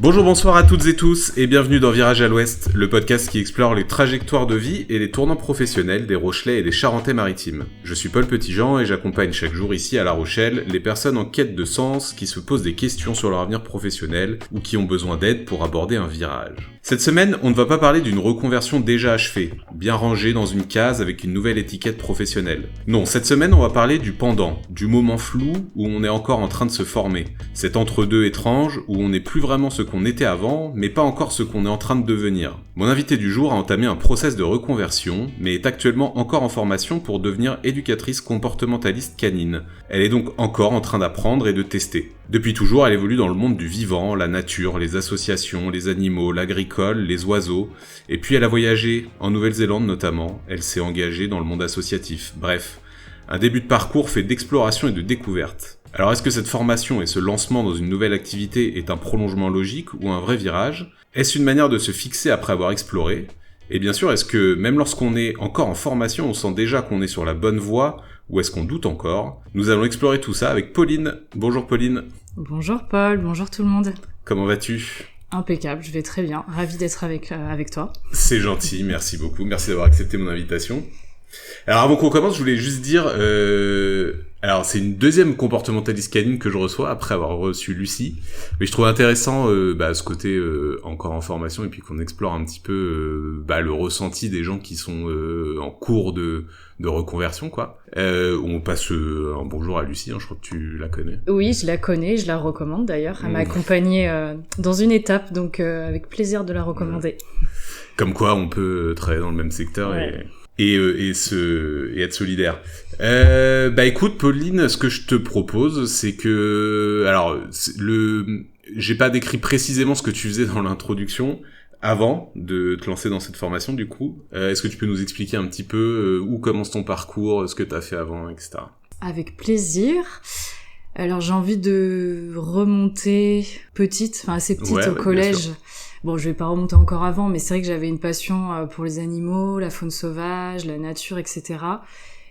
Bonjour, bonsoir à toutes et tous et bienvenue dans Virage à l'Ouest, le podcast qui explore les trajectoires de vie et les tournants professionnels des Rochelais et des Charentais-Maritimes. Je suis Paul Petitjean et j'accompagne chaque jour ici à La Rochelle les personnes en quête de sens qui se posent des questions sur leur avenir professionnel ou qui ont besoin d'aide pour aborder un virage. Cette semaine, on ne va pas parler d'une reconversion déjà achevée, bien rangée dans une case avec une nouvelle étiquette professionnelle. Non, cette semaine, on va parler du pendant, du moment flou où on est encore en train de se former, cet entre-deux étrange où on n'est plus vraiment ce qu'on était avant, mais pas encore ce qu'on est en train de devenir. Mon invité du jour a entamé un process de reconversion, mais est actuellement encore en formation pour devenir éducatrice comportementaliste canine. Elle est donc encore en train d'apprendre et de tester. Depuis toujours, elle évolue dans le monde du vivant, la nature, les associations, les animaux, l'agricole, les oiseaux, et puis elle a voyagé, en Nouvelle-Zélande notamment, elle s'est engagée dans le monde associatif. Bref, un début de parcours fait d'exploration et de découverte. Alors est-ce que cette formation et ce lancement dans une nouvelle activité est un prolongement logique ou un vrai virage ? Est-ce une manière de se fixer après avoir exploré ? Et bien sûr, est-ce que même lorsqu'on est encore en formation, on sent déjà qu'on est sur la bonne voie ou est-ce qu'on doute encore ? Nous allons explorer tout ça avec Pauline. Bonjour Pauline. Bonjour Paul, bonjour tout le monde. Comment vas-tu ? Impeccable, je vais très bien. Ravie d'être avec toi. C'est gentil, merci beaucoup. Merci d'avoir accepté mon invitation. Alors avant qu'on commence, je voulais juste dire... Alors c'est une deuxième comportementaliste canine que je reçois après avoir reçu Lucie, mais je trouve intéressant ce côté encore en formation et puis qu'on explore un petit peu le ressenti des gens qui sont en cours de reconversion quoi. On passe un bonjour à Lucie, je crois que tu la connais. Oui, je la connais, je la recommande d'ailleurs. Elle m'a accompagnée dans une étape, donc avec plaisir de la recommander. Comme quoi on peut travailler dans le même secteur et être solidaire. Écoute, Pauline, ce que je te propose, c'est que... Alors, j'ai pas décrit précisément ce que tu faisais dans l'introduction avant de te lancer dans cette formation, du coup. Est-ce que tu peux nous expliquer un petit peu où commence ton parcours, ce que t'as fait avant, etc. Avec plaisir. Alors, j'ai envie de remonter assez petite au collège. Bon, je vais pas remonter encore avant, mais c'est vrai que j'avais une passion pour les animaux, la faune sauvage, la nature, etc.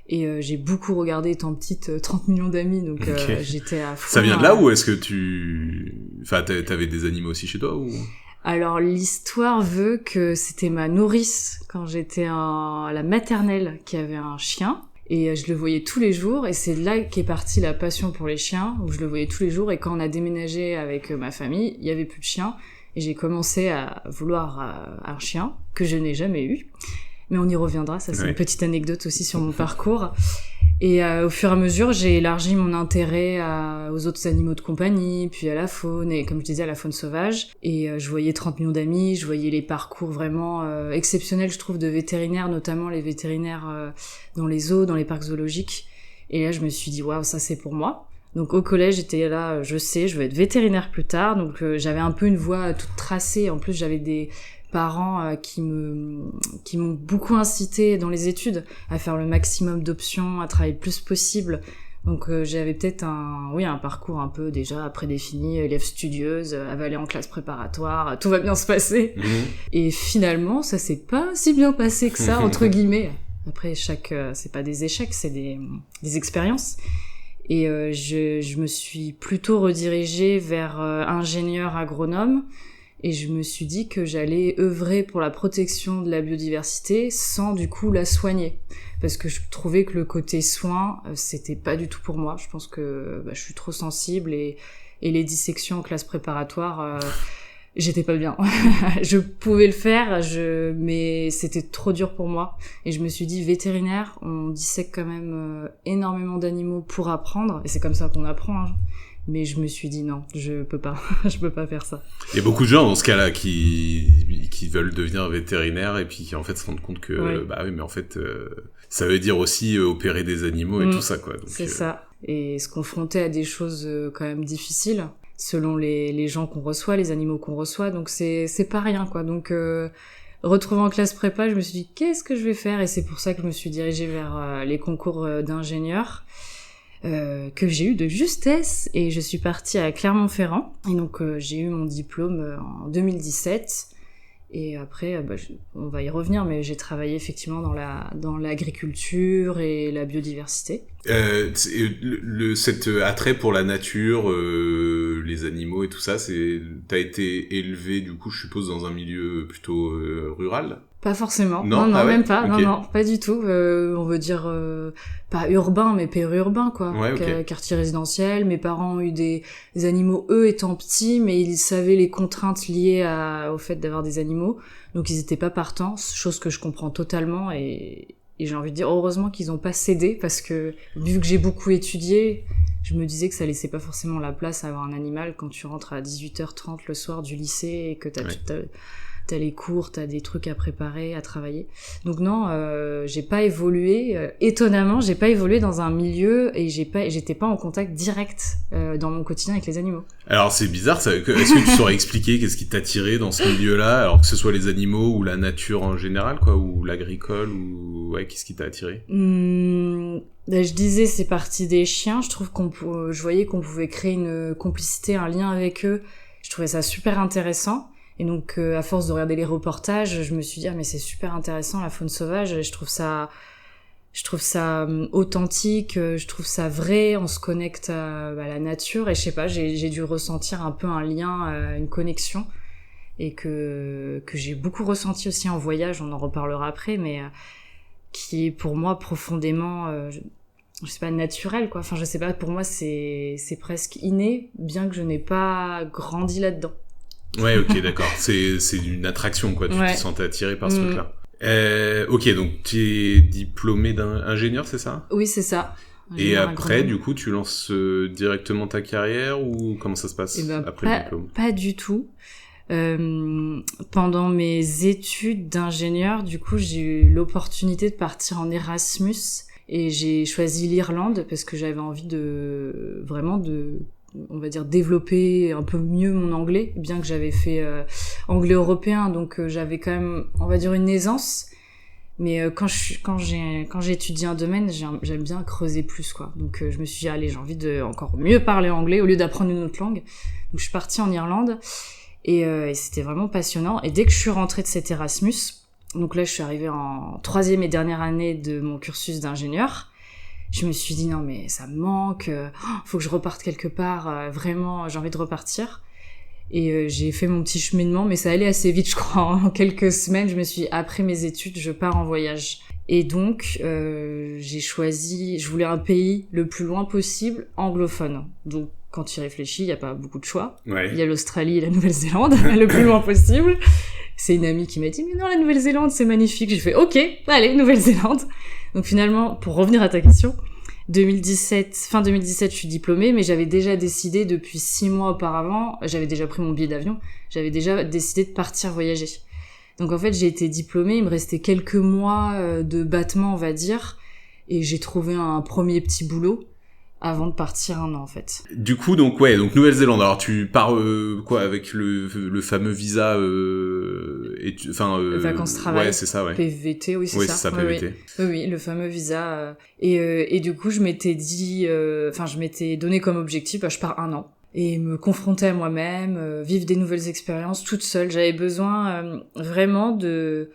Et j'ai beaucoup regardé, étant petite, 30 millions d'amis, donc j'étais à fond. Ça vient de là ou est-ce que t'avais des animaux aussi chez toi ou... Alors, l'histoire veut que c'était ma nourrice, quand j'étais à la maternelle, qui avait un chien. Et je le voyais tous les jours, et c'est là qu'est partie la passion pour les chiens, où je le voyais tous les jours, et quand on a déménagé avec ma famille, il y avait plus de chiens. Et j'ai commencé à vouloir un chien, que je n'ai jamais eu. Mais on y reviendra, ça c'est une petite anecdote aussi sur mon parcours. Et au fur et à mesure, j'ai élargi mon intérêt aux autres animaux de compagnie, puis à la faune, et comme je disais, à la faune sauvage. Et je voyais 30 millions d'amis, je voyais les parcours vraiment exceptionnels, je trouve, de vétérinaires, notamment les vétérinaires dans les zoos, dans les parcs zoologiques. Et là, je me suis dit, waouh, ça c'est pour moi. Donc au collège, j'étais là, je veux être vétérinaire plus tard, donc j'avais un peu une voie toute tracée. En plus, j'avais des parents qui m'ont beaucoup incité dans les études à faire le maximum d'options, à travailler le plus possible. Donc j'avais peut-être un parcours un peu déjà prédéfini, élève studieuse, avalée en classe préparatoire, tout va bien se passer. Et finalement, ça s'est pas si bien passé que ça, entre guillemets. Après, c'est pas des échecs, c'est des expériences. Et je me suis plutôt redirigée vers ingénieur agronome et je me suis dit que j'allais œuvrer pour la protection de la biodiversité sans du coup la soigner. Parce que je trouvais que le côté soin, c'était pas du tout pour moi. Je pense que je suis trop sensible et les dissections en classe préparatoire... j'étais pas bien. Je pouvais le faire, mais c'était trop dur pour moi. Et je me suis dit, vétérinaire, on dissèque quand même énormément d'animaux pour apprendre. Et c'est comme ça qu'on apprend. Mais je me suis dit, non, je peux pas. Je peux pas faire ça. Il y a beaucoup de gens dans ce cas-là qui veulent devenir vétérinaire et puis qui en fait se rendent compte que, mais en fait, ça veut dire aussi opérer des animaux et tout ça, quoi. Donc, c'est ça. Et se confronter à des choses quand même difficiles. Selon les gens qu'on reçoit, les animaux qu'on reçoit, donc c'est pas rien quoi. Donc retrouvant en classe prépa, je me suis dit qu'est-ce que je vais faire, et c'est pour ça que je me suis dirigée vers les concours d'ingénieur que j'ai eu de justesse, et je suis partie à Clermont-Ferrand, et donc j'ai eu mon diplôme en 2017. Et après, on va y revenir, mais j'ai travaillé effectivement dans l'agriculture et la biodiversité. Cet attrait pour la nature, les animaux et tout ça, t'as été élevé, du coup, je suppose, dans un milieu plutôt rural? Pas forcément. Non, Même pas. Okay. Non, pas du tout. On veut dire pas urbain, mais périurbain, quoi. Ouais, okay. Quartier résidentiel. Mes parents ont eu des animaux, eux étant petits, mais ils savaient les contraintes liées au fait d'avoir des animaux. Donc ils étaient pas partants, chose que je comprends totalement. Et j'ai envie de dire heureusement qu'ils ont pas cédé, parce que vu que j'ai beaucoup étudié, je me disais que ça laissait pas forcément la place à avoir un animal quand tu rentres à 18h30 le soir du lycée et que t'as les cours, t'as des trucs à préparer, à travailler. Donc non, j'ai pas évolué. Étonnamment, j'ai pas évolué dans un milieu et j'étais pas en contact direct dans mon quotidien avec les animaux. Alors c'est bizarre, est-ce que tu saurais expliquer qu'est-ce qui t'a attiré dans ce milieu-là, alors que ce soit les animaux ou la nature en général, quoi, ou l'agricole, ou qu'est-ce qui t'a attiré? Je disais, c'est parti des chiens. Je trouve je voyais qu'on pouvait créer une complicité, un lien avec eux. Je trouvais ça super intéressant. Et donc, à force de regarder les reportages, je me suis dit, mais c'est super intéressant, la faune sauvage. Et je trouve ça authentique, je trouve ça vrai, on se connecte à la nature. Et je sais pas, j'ai dû ressentir un peu un lien, une connexion. Et que j'ai beaucoup ressenti aussi en voyage, on en reparlera après, mais qui est pour moi profondément, je sais pas, naturel, quoi. Enfin, je sais pas, pour moi, c'est presque inné, bien que je n'ai pas grandi là-dedans. Ouais, ok, d'accord. C'est une attraction, quoi. Tu te sentais attiré par ce truc-là. Ok, donc tu es diplômé d'ingénieur, c'est ça? Oui, c'est ça. Et après, du coup, tu lances directement ta carrière, ou comment ça se passe après le diplôme? Pas du tout. Pendant mes études d'ingénieur, du coup, j'ai eu l'opportunité de partir en Erasmus et j'ai choisi l'Irlande parce que j'avais envie on va dire, développer un peu mieux mon anglais, bien que j'avais fait anglais européen, donc j'avais quand même, on va dire, une aisance. Mais quand j'ai étudié un domaine, j'aime bien creuser plus, quoi. Donc je me suis dit, allez, j'ai envie de encore mieux parler anglais au lieu d'apprendre une autre langue. Donc je suis partie en Irlande et c'était vraiment passionnant. Et dès que je suis rentrée de cet Erasmus, donc là je suis arrivée en 3e et dernière année de mon cursus d'ingénieur, je me suis dit non mais ça me manque, faut que je reparte quelque part, vraiment j'ai envie de repartir. Et j'ai fait mon petit cheminement, mais ça allait assez vite, je crois. En quelques semaines, je me suis dit, après mes études, je pars en voyage. Et donc, j'ai choisi, je voulais un pays le plus loin possible, anglophone. Donc, quand tu y réfléchis, il n'y a pas beaucoup de choix. Ouais. Il y a l'Australie et la Nouvelle-Zélande, le plus loin possible. C'est une amie qui m'a dit, mais non, la Nouvelle-Zélande, c'est magnifique. J'ai fait, ok, allez, Nouvelle-Zélande. Donc finalement, pour revenir à ta question, fin 2017, je suis diplômée, mais j'avais déjà décidé depuis 6 mois auparavant, j'avais déjà pris mon billet d'avion, j'avais déjà décidé de partir voyager. Donc en fait, j'ai été diplômée, il me restait quelques mois de battement, on va dire, et j'ai trouvé un premier petit boulot avant de partir 1 an, en fait. Du coup, donc Nouvelle-Zélande. Alors tu pars quoi avec le fameux visa vacances travail. Ouais, c'est ça, ouais. PVT, oui, c'est ça. Oui, c'est ça, PVT. Oui, le fameux visa. Et du coup, je m'étais dit, je m'étais donné comme objectif, je pars 1 an. Et me confronter à moi-même, vivre des nouvelles expériences toute seule. J'avais besoin vraiment de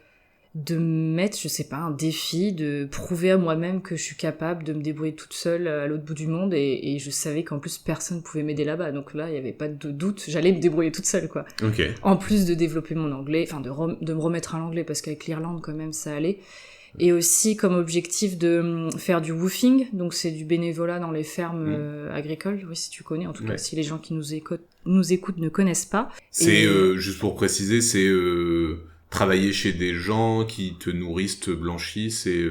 mettre, je sais pas, un défi, de prouver à moi-même que je suis capable de me débrouiller toute seule à l'autre bout du monde, et je savais qu'en plus personne pouvait m'aider là-bas, donc là il y avait pas de doute, j'allais me débrouiller toute seule, quoi. Okay. En plus de développer mon anglais, de me remettre à l'anglais, parce qu'avec l'Irlande quand même ça allait, et aussi comme objectif de faire du woofing, donc c'est du bénévolat dans les fermes agricoles, oui, si tu connais, en tout cas si les gens qui nous écoutent ne connaissent pas. C'est juste pour préciser, c'est travailler chez des gens qui te nourrissent, te blanchissent, et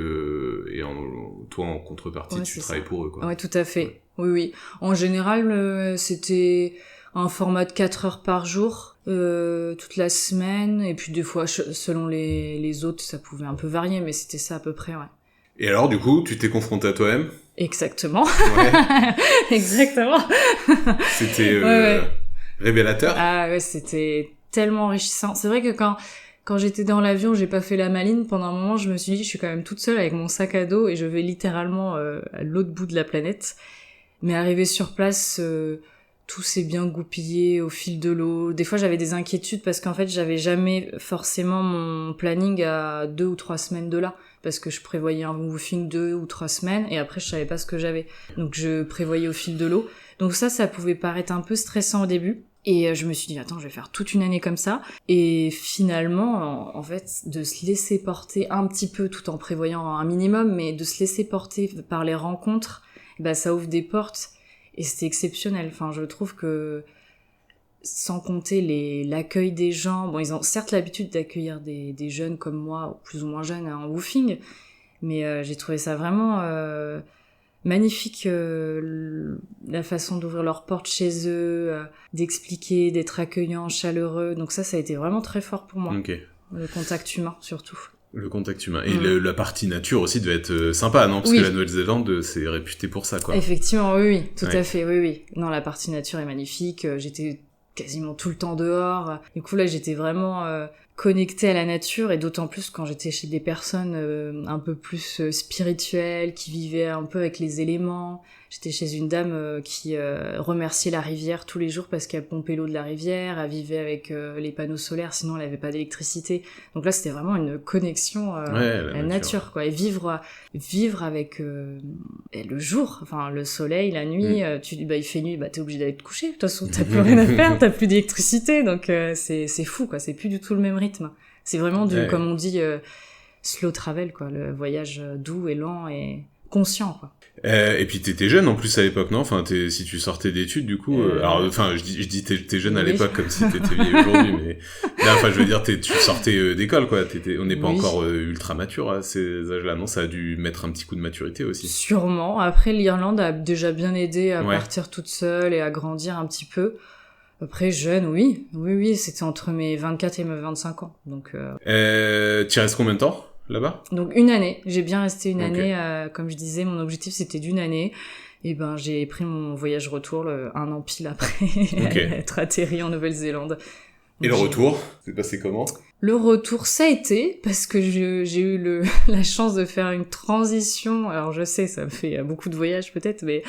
toi en contrepartie tu travailles pour eux, quoi. Ouais, tout à fait. Oui. En général, c'était un format de 4 heures par jour, toute la semaine, et puis des fois selon les autres ça pouvait un peu varier, mais c'était ça à peu près, ouais. Et alors du coup tu t'es confronté à toi-même? Exactement. Ouais. Exactement. C'était révélateur? Ah ouais, c'était tellement enrichissant. C'est vrai que quand j'étais dans l'avion, j'ai pas fait la maline. Pendant un moment, je me suis dit, je suis quand même toute seule avec mon sac à dos et je vais littéralement à l'autre bout de la planète. Mais arrivé sur place, tout s'est bien goupillé au fil de l'eau. Des fois, j'avais des inquiétudes parce qu'en fait, j'avais jamais forcément mon planning à 2 ou 3 semaines de là. Parce que je prévoyais un woofing 2 ou 3 semaines et après, je savais pas ce que j'avais. Donc, je prévoyais au fil de l'eau. Donc ça pouvait paraître un peu stressant au début. Et je me suis dit, attends, je vais faire toute une année comme ça. Et finalement, en fait, de se laisser porter un petit peu tout en prévoyant un minimum, mais de se laisser porter par les rencontres, bah, ça ouvre des portes. Et c'était exceptionnel. Enfin, je trouve que, sans compter l'accueil des gens, bon, ils ont certes l'habitude d'accueillir des jeunes comme moi, plus ou moins jeunes, en woofing, mais j'ai trouvé ça vraiment magnifique, la façon d'ouvrir leurs portes chez eux, d'expliquer, d'être accueillants, chaleureux. Donc ça a été vraiment très fort pour moi. Ok. Le contact humain, surtout. Le contact humain. Et la partie nature aussi devait être sympa, non? Parce que la Nouvelle-Zélande, c'est réputé pour ça, quoi. Effectivement, oui, tout à fait, oui. Non, la partie nature est magnifique. J'étais quasiment tout le temps dehors. Du coup, là, j'étais vraiment connectée à la nature, et d'autant plus quand j'étais chez des personnes un peu plus spirituelles, qui vivaient un peu avec les éléments. J'étais chez une dame qui remerciait la rivière tous les jours parce qu'elle pompait l'eau de la rivière, elle vivait avec les panneaux solaires, sinon elle avait pas d'électricité. Donc là, c'était vraiment une connexion à la nature, quoi. Et vivre avec le jour, enfin le soleil, la nuit, il fait nuit, t'es obligé d'aller te coucher. De toute façon, t'as plus rien à faire, t'as plus d'électricité, donc c'est fou, quoi. C'est plus du tout le même rythme. C'est vraiment comme on dit, slow travel, quoi. Le voyage doux et lent et conscient, quoi. Et puis t'étais jeune en plus à l'époque, non? Enfin, si tu sortais d'études, du coup, alors, enfin, je dis t'es jeune à l'époque comme si t'étais vieille aujourd'hui, mais là, enfin, je veux dire, tu sortais d'école, quoi. On n'est pas encore ultra mature à ces âges-là, non? Ça a dû mettre un petit coup de maturité aussi. Sûrement. Après, l'Irlande a déjà bien aidé à partir toute seule et à grandir un petit peu. Après, jeune, oui, c'était entre mes 24 et mes 25 ans. Donc, tu restes combien de temps là-bas? Donc une année, j'ai bien resté une année, comme je disais, mon objectif c'était d'une année, et ben j'ai pris mon voyage retour un an pile après être atterri en Nouvelle-Zélande. Et le retour, c'est passé comment? Le retour, ça a été, parce que j'ai eu la chance de faire une transition, alors je sais, ça me fait beaucoup de voyages peut-être, mais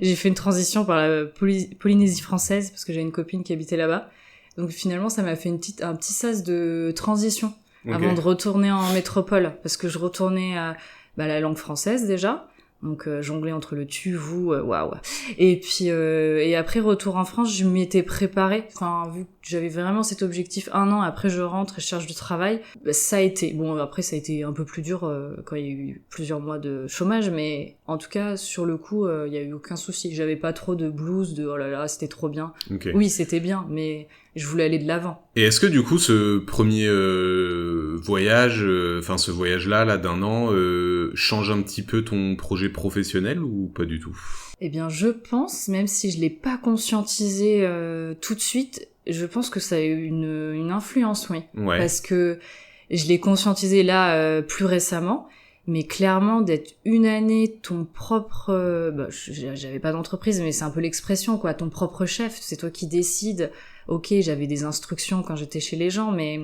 j'ai fait une transition par la Polynésie française, parce que j'ai une copine qui habitait là-bas, donc finalement ça m'a fait un petit sas de transition. Avant de retourner en métropole, parce que je retournais à la langue française déjà, donc jongler entre le tu, vous, waouh. Et puis et après retour en France, je m'y étais préparée. Enfin, vu que j'avais vraiment cet objectif, un an après je rentre et je cherche du travail, ça a été bon. Après ça a été un peu plus dur quand il y a eu plusieurs mois de chômage, mais en tout cas sur le coup, il y a eu aucun souci. J'avais pas trop de blues, de oh là là, c'était trop bien. Oui, c'était bien, mais je voulais aller de l'avant. Et est-ce que du coup ce premier voyage, enfin ce voyage-là d'un an, change un petit peu ton projet professionnel ou pas du tout? Eh bien, je pense, même si je l'ai pas conscientisé tout de suite, je pense que ça a eu une influence, oui. Ouais. Parce que je l'ai conscientisé là plus récemment, mais clairement d'être une année ton propre... j'avais pas d'entreprise, mais c'est un peu l'expression, quoi. Ton propre chef, c'est toi qui décides. Ok, j'avais des instructions quand j'étais chez les gens, mais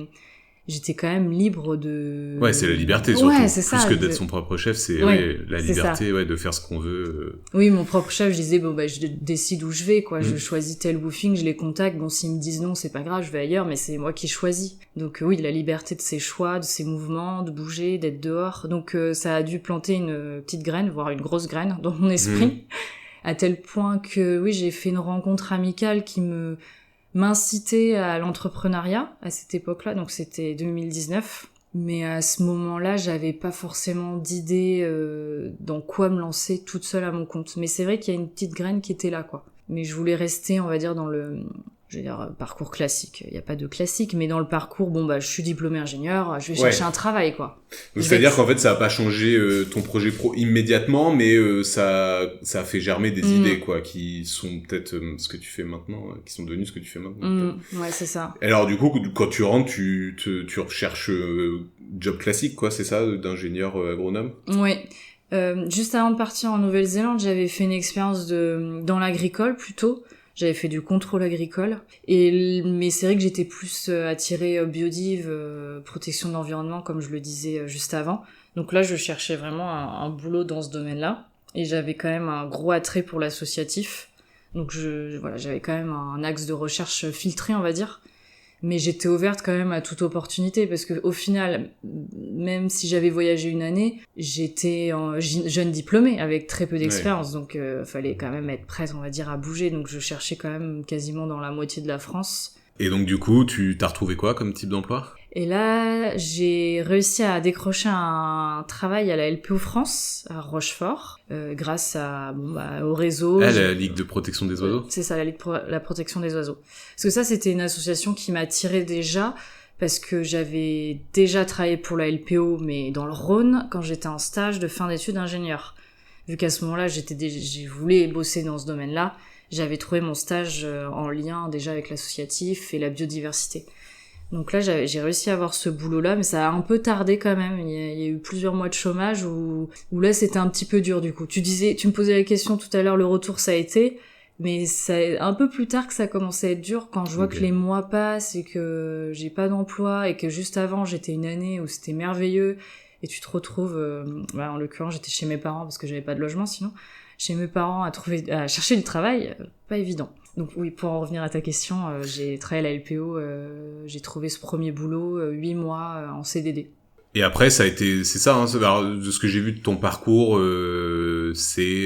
j'étais quand même libre de... Ouais, c'est la liberté surtout. Ouais, c'est plus ça, que d'être son propre chef, c'est la liberté de faire ce qu'on veut. Oui, mon propre chef, je disais, je décide où je vais, quoi. Je choisis tel woofing, je les contacte. Bon, s'ils me disent non, c'est pas grave, je vais ailleurs, mais c'est moi qui choisis. Donc oui, la liberté de ses choix, de ses mouvements, de bouger, d'être dehors. Donc ça a dû planter une petite graine, voire une grosse graine dans mon esprit, à tel point que oui, j'ai fait une rencontre amicale qui m'incitait à l'entrepreneuriat à cette époque-là, donc c'était 2019. Mais à ce moment-là, j'avais pas forcément d'idée dans quoi me lancer toute seule à mon compte. Mais c'est vrai qu'il y a une petite graine qui était là, quoi. Mais je voulais rester, on va dire, dans le parcours classique. Il y a pas de classique, mais dans le parcours, je suis diplômée ingénieur, je vais chercher un travail, quoi. Donc c'est-à-dire qu'en fait, ça a pas changé ton projet pro immédiatement, mais ça a fait germer des idées, quoi, qui sont peut-être ce que tu fais maintenant, qui sont devenues ce que tu fais maintenant. Ouais, c'est ça. Alors du coup, quand tu rentres, tu recherches job classique, quoi, c'est ça, d'ingénieur agronome? Oui. Juste avant de partir en Nouvelle-Zélande, j'avais fait une expérience dans l'agricole plutôt. J'avais fait du contrôle agricole, mais c'est vrai que j'étais plus attirée biodive, protection de l'environnement, comme je le disais juste avant. Donc là, je cherchais vraiment un boulot dans ce domaine-là, et j'avais quand même un gros attrait pour l'associatif. Donc voilà, j'avais quand même un axe de recherche filtré, on va dire. Mais j'étais ouverte quand même à toute opportunité parce que au final, même si j'avais voyagé une année, j'étais jeune diplômée avec très peu d'expérience, donc fallait quand même être prête, on va dire, à bouger. Donc je cherchais quand même quasiment dans la moitié de la France. Et donc du coup, tu t'as retrouvé quoi comme type d'emploi ? Et là, j'ai réussi à décrocher un travail à la LPO France, à Rochefort, grâce au réseau. La Ligue de protection des oiseaux. C'est ça, la Ligue pour la protection des oiseaux. Parce que ça, c'était une association qui m'attirait déjà, parce que j'avais déjà travaillé pour la LPO, mais dans le Rhône, quand j'étais en stage de fin d'études d'ingénieur. Vu qu'à ce moment-là, j'ai voulu bosser dans ce domaine-là, j'avais trouvé mon stage en lien déjà avec l'associatif et la biodiversité. Donc là, j'ai réussi à avoir ce boulot-là, mais ça a un peu tardé quand même. Il y a eu plusieurs mois de chômage où là, c'était un petit peu dur du coup. Tu me posais la question tout à l'heure, le retour, ça a été, mais c'est un peu plus tard que ça a commencé à être dur quand je vois que les mois passent et que j'ai pas d'emploi et que juste avant, j'étais une année où c'était merveilleux et tu te retrouves, en l'occurrence, j'étais chez mes parents parce que j'avais pas de logement sinon, chez mes parents à chercher du travail, pas évident. Donc oui, pour en revenir à ta question, j'ai travaillé à la LPO, j'ai trouvé ce premier boulot, 8 mois en CDD. Et après, c'est ça, hein, alors, de ce que j'ai vu de ton parcours, c'est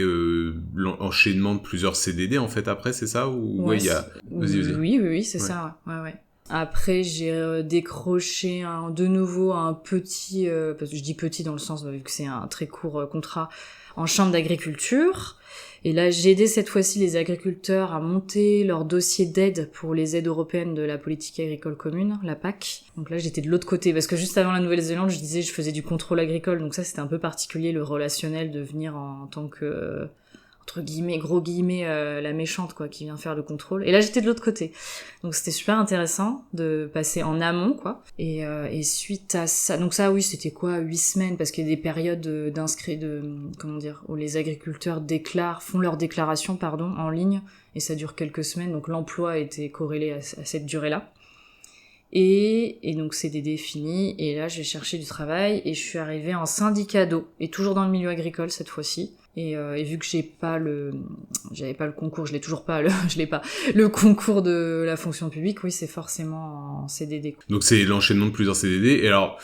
l'enchaînement de plusieurs CDD en fait après, c'est ça ou ouais, il y a... Vas-y. Oui, c'est ça, ouais. Après, j'ai décroché de nouveau un petit, parce que je dis petit dans le sens, vu que c'est un très court contrat, en chambre d'agriculture. Et là, j'ai aidé cette fois-ci les agriculteurs à monter leur dossier d'aide pour les aides européennes de la politique agricole commune, la PAC. Donc là, j'étais de l'autre côté, parce que juste avant la Nouvelle-Zélande, je faisais du contrôle agricole, donc ça, c'était un peu particulier, le relationnel, de venir en tant que, entre guillemets, gros guillemets, la méchante, quoi, qui vient faire le contrôle. Et là, j'étais de l'autre côté. Donc c'était super intéressant de passer en amont, quoi. Et suite à ça, donc ça, oui, c'était quoi, 8 semaines, parce qu'il y a des périodes où les agriculteurs font leur déclaration, en ligne, et ça dure quelques semaines, donc l'emploi était corrélé à cette durée-là. Et donc CDD fini, et là j'ai cherché du travail, et je suis arrivée en syndicat d'eau, et toujours dans le milieu agricole cette fois-ci. Et vu que j'avais pas le concours, je l'ai pas, le concours de la fonction publique, oui, c'est forcément en CDD. Donc c'est l'enchaînement de plusieurs CDD. Et alors,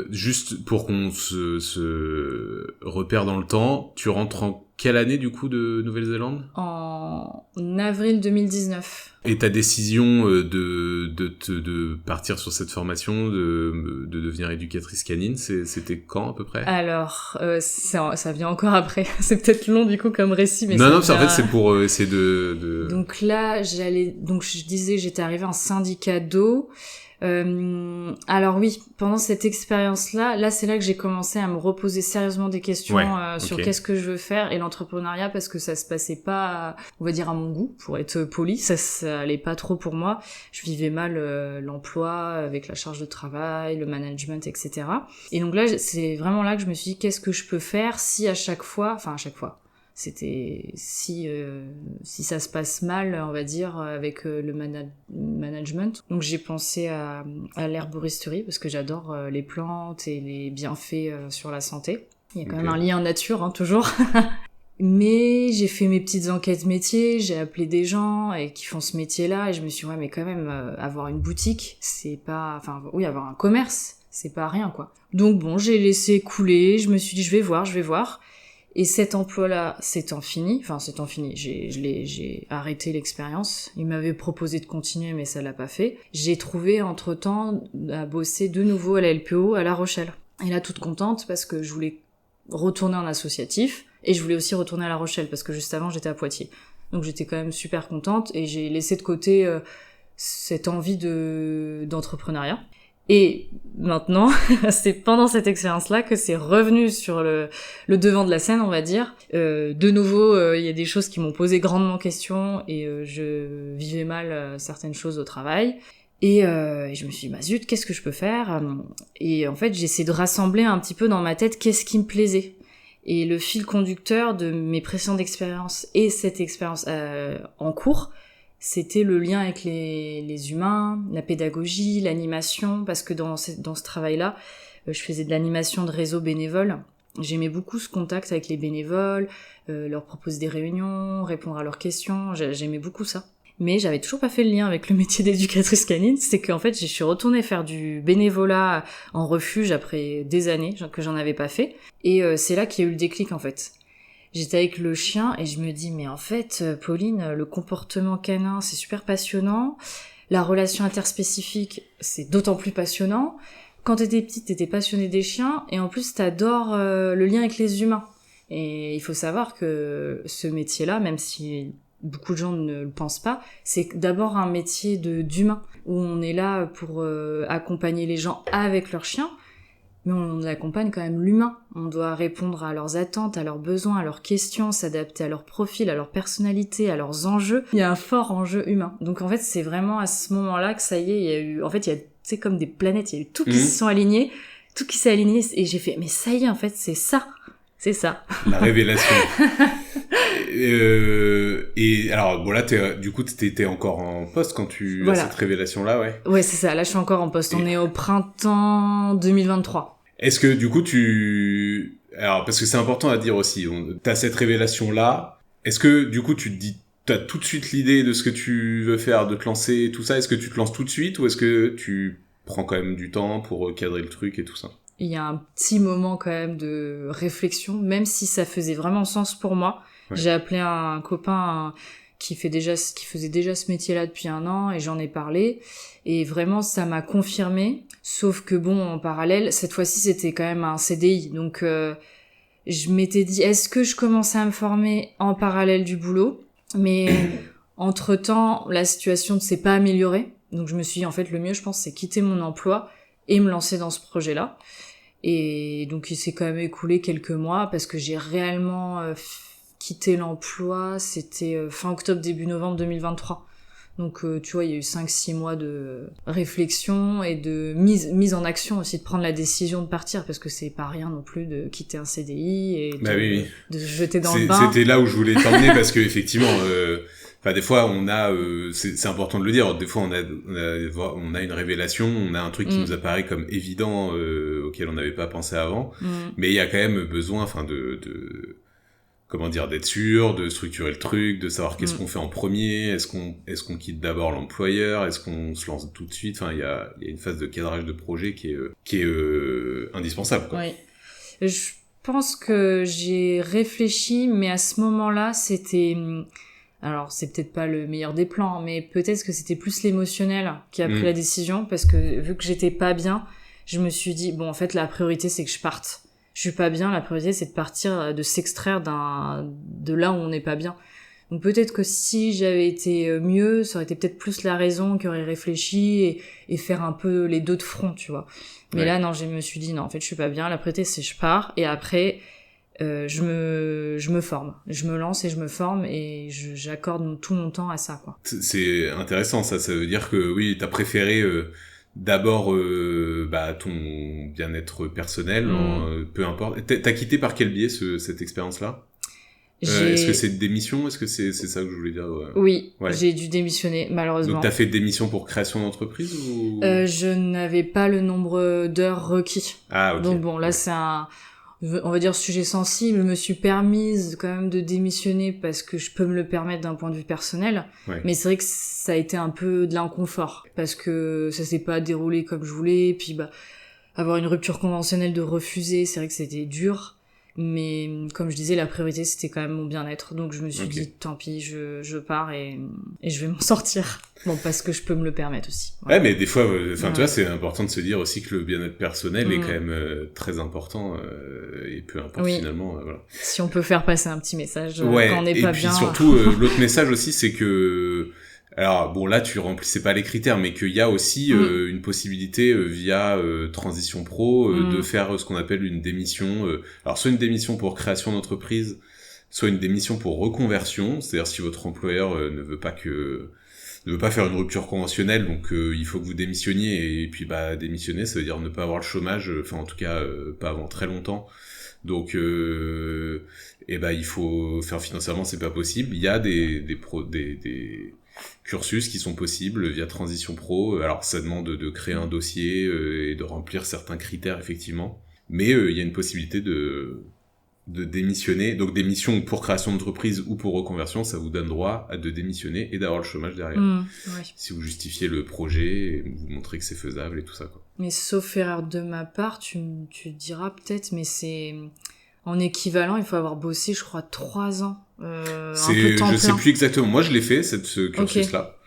juste pour qu'on se repère dans le temps, tu rentres en quelle année du coup de Nouvelle-Zélande ? En avril 2019. Et ta décision de partir sur cette formation, de devenir éducatrice canine, c'était quand à peu près ? Alors, ça vient encore après. C'est peut-être long du coup comme récit, mais en fait c'est pour essayer de... Donc là, je disais, j'étais arrivée en syndicat d'eau. Alors oui, pendant cette expérience-là, c'est là que j'ai commencé à me reposer sérieusement des questions sur qu'est-ce que je veux faire, et l'entrepreneuriat, parce que ça se passait pas, on va dire, à mon goût, pour être poli, ça allait pas trop pour moi. Je vivais mal l'emploi avec la charge de travail, le management, etc. Et donc là, c'est vraiment là que je me suis dit, qu'est-ce que je peux faire si à chaque fois, c'était si ça se passe mal, on va dire, avec le management. Donc j'ai pensé à l'herboristerie, parce que j'adore les plantes et les bienfaits sur la santé. Il y a quand même un lien nature, toujours. Mais j'ai fait mes petites enquêtes métiers, j'ai appelé des gens qui font ce métier-là, et je me suis dit, ouais, mais quand même, avoir une boutique, c'est pas... avoir un commerce, c'est pas rien, quoi. Donc bon, j'ai laissé couler, je me suis dit, je vais voir. Et cet emploi-là, c'est fini. J'ai arrêté l'expérience. Il m'avait proposé de continuer, mais ça l'a pas fait. J'ai trouvé, entre-temps, à bosser de nouveau à la LPO, à La Rochelle. Et là, toute contente, parce que je voulais retourner en associatif, et je voulais aussi retourner à La Rochelle, parce que juste avant, j'étais à Poitiers. Donc j'étais quand même super contente, et j'ai laissé de côté cette envie d'entrepreneuriat. Et maintenant, c'est pendant cette expérience-là que c'est revenu sur le devant de la scène, on va dire. De nouveau, il y a des choses qui m'ont posé grandement question, et je vivais mal certaines choses au travail. Et je me suis dit, zut, qu'est-ce que je peux faire ? Et en fait, j'ai essayé de rassembler un petit peu dans ma tête qu'est-ce qui me plaisait. Et le fil conducteur de mes précédentes expériences et cette expérience en cours, c'était le lien avec les humains, la pédagogie, l'animation, parce que dans ce travail-là, je faisais de l'animation de réseau bénévole, J'aimais beaucoup ce contact avec les bénévoles, leur proposer des réunions, répondre à leurs questions, j'aimais beaucoup ça. Mais j'avais toujours pas fait le lien avec le métier d'éducatrice canine, c'est qu'en fait je suis retournée faire du bénévolat en refuge après des années que j'en avais pas fait, et c'est là qu'il y a eu le déclic en fait. J'étais avec le chien et je me dis mais en fait Pauline, le comportement canin c'est super passionnant, la relation interspécifique c'est d'autant plus passionnant. Quand t'étais petite t'étais passionnée des chiens et en plus t'adores le lien avec les humains. Et il faut savoir que ce métier-là, même si beaucoup de gens ne le pensent pas, c'est d'abord un métier d'humain, où on est là pour accompagner les gens avec leurs chiens, mais on accompagne quand même l'humain. On doit répondre à leurs attentes, à leurs besoins, à leurs questions, s'adapter à leur profil, à leur personnalité, à leurs enjeux. Il y a un fort enjeu humain. Donc en fait, c'est vraiment à ce moment-là que ça y est, il y a eu... En fait, il y a, c'est comme des planètes, il y a eu tout qui se sont alignés, tout qui s'est aligné, et j'ai fait, mais ça y est, en fait, c'est ça. C'est ça. La révélation. Et alors, bon là, du coup, t'étais encore en poste quand tu as cette révélation-là, ouais. Ouais, c'est ça. Là, je suis encore en poste. On est au printemps 2023. Est-ce que, du coup, alors, parce que c'est important à dire aussi, t'as cette révélation-là. Est-ce que, du coup, tu te dis, t'as tout de suite l'idée de ce que tu veux faire, de te lancer, tout ça? Est-ce que tu te lances tout de suite ou est-ce que tu prends quand même du temps pour cadrer le truc et tout ça? Il y a un petit moment quand même de réflexion, même si ça faisait vraiment sens pour moi. Ouais. J'ai appelé un copain qui faisait déjà ce métier-là depuis 1 an et j'en ai parlé. Et vraiment, ça m'a confirmé. Sauf que bon, en parallèle, cette fois-ci, c'était quand même un CDI. Donc, je m'étais dit, est-ce que je commençais à me former en parallèle du boulot? Mais entre-temps, la situation ne s'est pas améliorée. Donc, je me suis dit, en fait, le mieux, je pense, c'est quitter mon emploi et me lancer dans ce projet-là. Et donc il s'est quand même écoulé quelques mois parce que j'ai réellement quitté l'emploi, c'était fin octobre, début novembre 2023. Donc tu vois, il y a eu 5-6 mois de réflexion et de mise en action aussi, de prendre la décision de partir parce que c'est pas rien non plus de quitter un CDI et de se jeter dans le bain. C'était là où je voulais t'emmener parce que effectivement enfin, des fois, on a, c'est important de le dire. Des fois, on a une révélation, on a un truc qui nous apparaît comme évident, auquel on n'avait pas pensé avant. Mais il y a quand même besoin, enfin, comment dire, d'être sûr, de structurer le truc, de savoir qu'est-ce qu'on fait en premier. Est-ce qu'on quitte d'abord l'employeur? Est-ce qu'on se lance tout de suite? Enfin, il y a une phase de cadrage de projet qui est indispensable, quoi. Oui. Je pense que j'ai réfléchi, mais à ce moment-là, c'était... Alors, c'est peut-être pas le meilleur des plans, mais peut-être que c'était plus l'émotionnel qui a pris la décision, parce que vu que j'étais pas bien, je me suis dit, bon, en fait, la priorité, c'est que je parte. Je suis pas bien, la priorité, c'est de partir, de s'extraire de là où on n'est pas bien. Donc peut-être que si j'avais été mieux, ça aurait été peut-être plus la raison qui aurait réfléchi et faire un peu les deux de front, tu vois. Mais là, non, je me suis dit, non, en fait, je suis pas bien, la priorité, c'est je pars, et après... je me forme, je me lance et je me forme et j'accorde tout mon temps à ça, quoi. C'est intéressant, ça veut dire que oui, t'as préféré d'abord ton bien-être personnel, peu importe. T'as quitté par quel biais cette expérience-là? Est-ce que c'est une démission? Est-ce que c'est ça que je voulais dire? Oui, j'ai dû démissionner, malheureusement. Donc t'as fait démission pour création d'entreprise ou... Je n'avais pas le nombre d'heures requis. Ah, ok. Donc bon, là c'est on va dire sujet sensible, je me suis permise quand même de démissionner parce que je peux me le permettre d'un point de vue personnel, mais c'est vrai que ça a été un peu de l'inconfort parce que ça s'est pas déroulé comme je voulais, puis avoir une rupture conventionnelle de refuser, c'est vrai que c'était dur, mais comme je disais, la priorité c'était quand même mon bien-être, donc je me suis dit tant pis, je pars et je vais m'en sortir. Bon, parce que je peux me le permettre aussi. Ouais, mais des fois, tu vois, c'est important de se dire aussi que le bien-être personnel est quand même très important et peu importe finalement, voilà. Si on peut faire passer un petit message quand on n'est pas bien. Et puis surtout, l'autre message aussi, c'est que, alors bon, là, tu remplissais pas les critères, mais qu'il y a aussi une possibilité via Transition Pro de faire ce qu'on appelle une démission. Alors, soit une démission pour création d'entreprise, soit une démission pour reconversion. C'est-à-dire si votre employeur ne veut pas faire une rupture conventionnelle, donc il faut que vous démissionniez, et puis démissionner, ça veut dire ne pas avoir le chômage, enfin en tout cas pas avant très longtemps. Donc il faut faire financièrement, c'est pas possible. Il y a des cursus qui sont possibles via Transition Pro. Alors ça demande de créer un dossier et de remplir certains critères effectivement. mais il y a une possibilité de démissionner. Donc démission pour création d'entreprise ou pour reconversion, ça vous donne droit à de démissionner et d'avoir le chômage derrière. Ouais. Si vous justifiez le projet et vous montrez que c'est faisable et tout ça, quoi. Mais sauf erreur de ma part, tu diras peut-être, mais c'est en équivalent, il faut avoir bossé, je crois, 3 ans. Un peu temps plein. Sais plus exactement. Moi, je l'ai fait, ce cursus-là.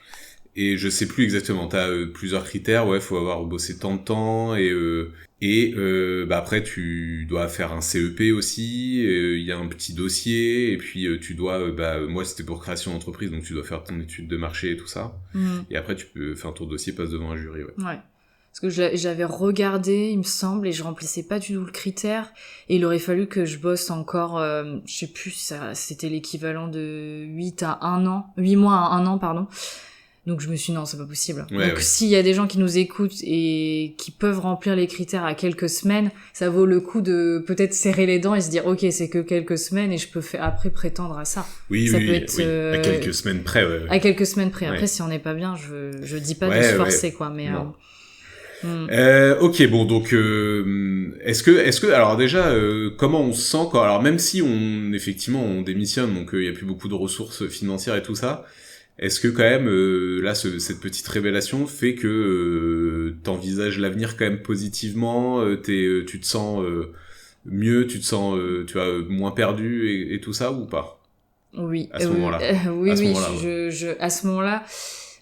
Et je sais plus exactement. T'as plusieurs critères. Ouais, faut avoir bossé tant de temps et après tu dois faire un CEP aussi. Il y a un petit dossier et puis tu dois. Moi, c'était pour création d'entreprise, donc tu dois faire ton étude de marché et tout ça. Et après, tu peux faire ton dossier, passe devant un jury. Ouais. Parce que j'avais regardé, il me semble, et je remplissais pas du tout le critère. Et il aurait fallu que je bosse encore, je sais plus si c'était l'équivalent de 8 mois à 1 an, pardon. Donc je me suis dit non, c'est pas possible. Donc s'il y a des gens qui nous écoutent et qui peuvent remplir les critères à quelques semaines, ça vaut le coup de peut-être serrer les dents et se dire ok, c'est que quelques semaines et je peux après prétendre à ça. Oui, ça peut être, à quelques semaines près. Ouais. À quelques semaines près. Après, si on n'est pas bien, je dis pas de se forcer quoi, mais. Ok, bon, donc est-ce que alors déjà comment on se sent quand, alors même si on démissionne, donc il y a plus beaucoup de ressources financières et tout ça, est-ce que quand même cette petite révélation fait que t'envisages l'avenir quand même positivement, tu te sens mieux, tu te sens tu vois moins perdu et tout ça ou pas? Oui. À ce moment-là. Oui. À ce moment-là,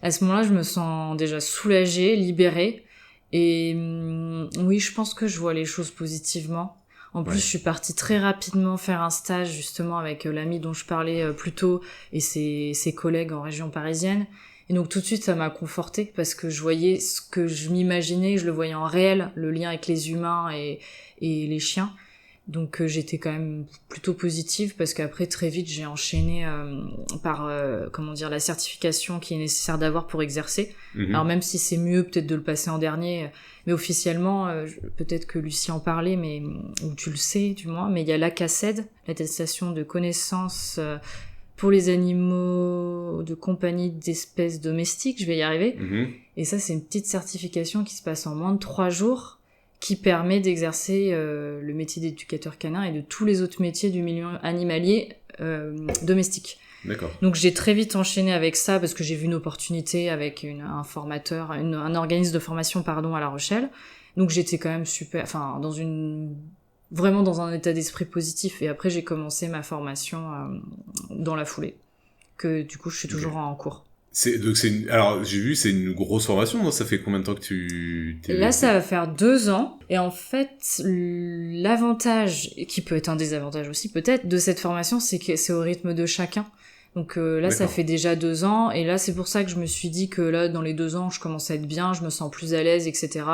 je me sens déjà soulagée, libérée. Et oui, je pense que je vois les choses positivement. En plus, je suis partie très rapidement faire un stage justement avec l'ami dont je parlais plus tôt et ses collègues en région parisienne. Et donc tout de suite, ça m'a confortée parce que je voyais ce que je m'imaginais, je le voyais en réel, le lien avec les humains et les chiens. Donc j'étais quand même plutôt positive parce qu'après très vite j'ai enchaîné par la certification qui est nécessaire d'avoir pour exercer. Alors même si c'est mieux peut-être de le passer en dernier, mais officiellement peut-être que Lucie en parlait, mais ou tu le sais du moins, mais il y a l'ACACED, l'attestation de connaissance pour les animaux de compagnie d'espèces domestiques, je vais y arriver. Et ça c'est une petite certification qui se passe en moins de 3 jours. Qui permet d'exercer le métier d'éducateur canin et de tous les autres métiers du milieu animalier domestique. D'accord. Donc j'ai très vite enchaîné avec ça parce que j'ai vu une opportunité avec un formateur, un organisme de formation à La Rochelle. Donc j'étais quand même vraiment dans un état d'esprit positif. Et après j'ai commencé ma formation dans la foulée, que du coup je suis toujours en cours. Alors j'ai vu, c'est une grosse formation, non? Ça fait combien de temps que Là, ça va faire 2 ans. Et en fait, l'avantage, qui peut être un désavantage aussi peut-être, de cette formation, c'est que c'est au rythme de chacun. Donc là, ça fait déjà 2 ans. Et là, c'est pour ça que je me suis dit que là, dans les 2 ans, je commence à être bien, je me sens plus à l'aise, etc.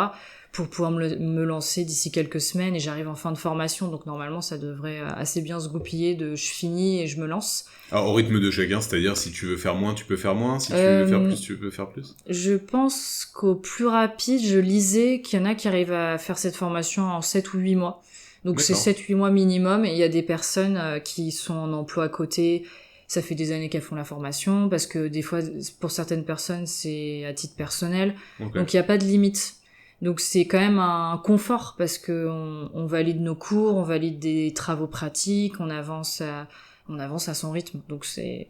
pour pouvoir me lancer d'ici quelques semaines. Et j'arrive en fin de formation. Donc normalement, ça devrait assez bien se goupiller je finis et je me lance. Alors, au rythme de chacun, c'est-à-dire si tu veux faire moins, tu peux faire moins, si tu veux faire plus, tu peux faire plus? Je pense qu'au plus rapide, je lisais qu'il y en a qui arrivent à faire cette formation en 7 ou 8 mois. Donc c'est 7-8 mois minimum, et il y a des personnes qui sont en emploi à côté, ça fait des années qu'elles font la formation, parce que des fois, pour certaines personnes, c'est à titre personnel, donc il n'y a pas de limite. Donc c'est quand même un confort, parce que on valide nos cours, on valide des travaux pratiques, on avance à son rythme. Donc c'est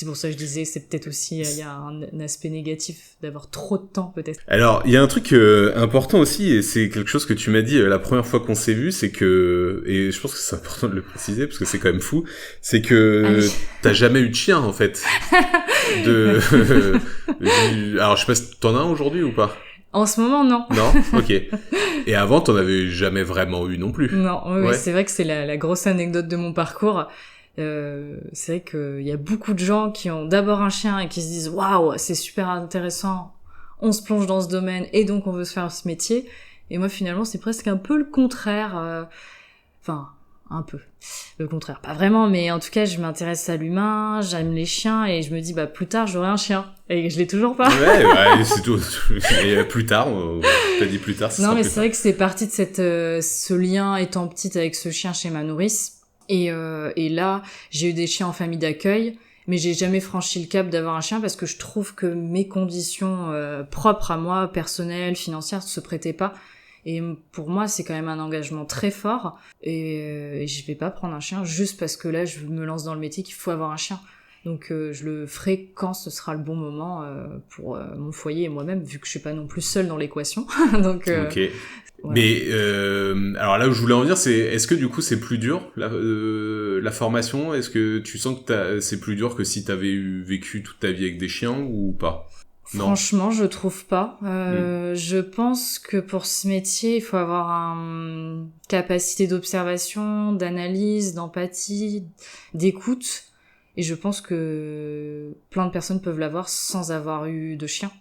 pour ça que je disais, c'est peut-être aussi, il y a un aspect négatif d'avoir trop de temps peut-être. Alors, il y a un truc important aussi, et c'est quelque chose que tu m'as dit la première fois qu'on s'est vu, c'est que, et je pense que c'est important de le préciser, parce que c'est quand même fou, c'est que t'as jamais eu de chien, en fait. Alors, je sais pas si t'en as un aujourd'hui ou pas? En ce moment, non. Non? Ok. Et avant, t'en avais jamais vraiment eu non plus? Non, oui, c'est vrai que c'est la grosse anecdote de mon parcours. C'est vrai qu'il y a beaucoup de gens qui ont d'abord un chien et qui se disent waouh, c'est super intéressant, on se plonge dans ce domaine et donc on veut se faire ce métier. Et moi finalement c'est presque un peu le contraire, enfin un peu le contraire, pas vraiment, mais en tout cas je m'intéresse à l'humain, j'aime les chiens et je me dis plus tard j'aurai un chien, et je l'ai toujours pas. Ouais, c'est tout. Et plus tard, t'as dit plus tard. Non mais c'est vrai que c'est parti de ce lien étant petite avec ce chien chez ma nourrice. Et là, j'ai eu des chiens en famille d'accueil, mais j'ai jamais franchi le cap d'avoir un chien parce que je trouve que mes conditions propres à moi, personnelles, financières, se prêtaient pas. Et pour moi, c'est quand même un engagement très fort. Et je vais pas prendre un chien juste parce que là, je me lance dans le métier qu'il faut avoir un chien. Donc je le ferai quand ce sera le bon moment pour mon foyer et moi-même, vu que je suis pas non plus seule dans l'équation. Donc Ok. voilà. Mais alors là où je voulais en venir, c'est est-ce que du coup c'est plus dur la formation? Est-ce que tu sens que c'est plus dur que si t'avais vécu toute ta vie avec des chiens ou pas? Non. Franchement, je trouve pas. Je pense que pour ce métier, il faut avoir une capacité d'observation, d'analyse, d'empathie, d'écoute. Et je pense que plein de personnes peuvent l'avoir sans avoir eu de chien.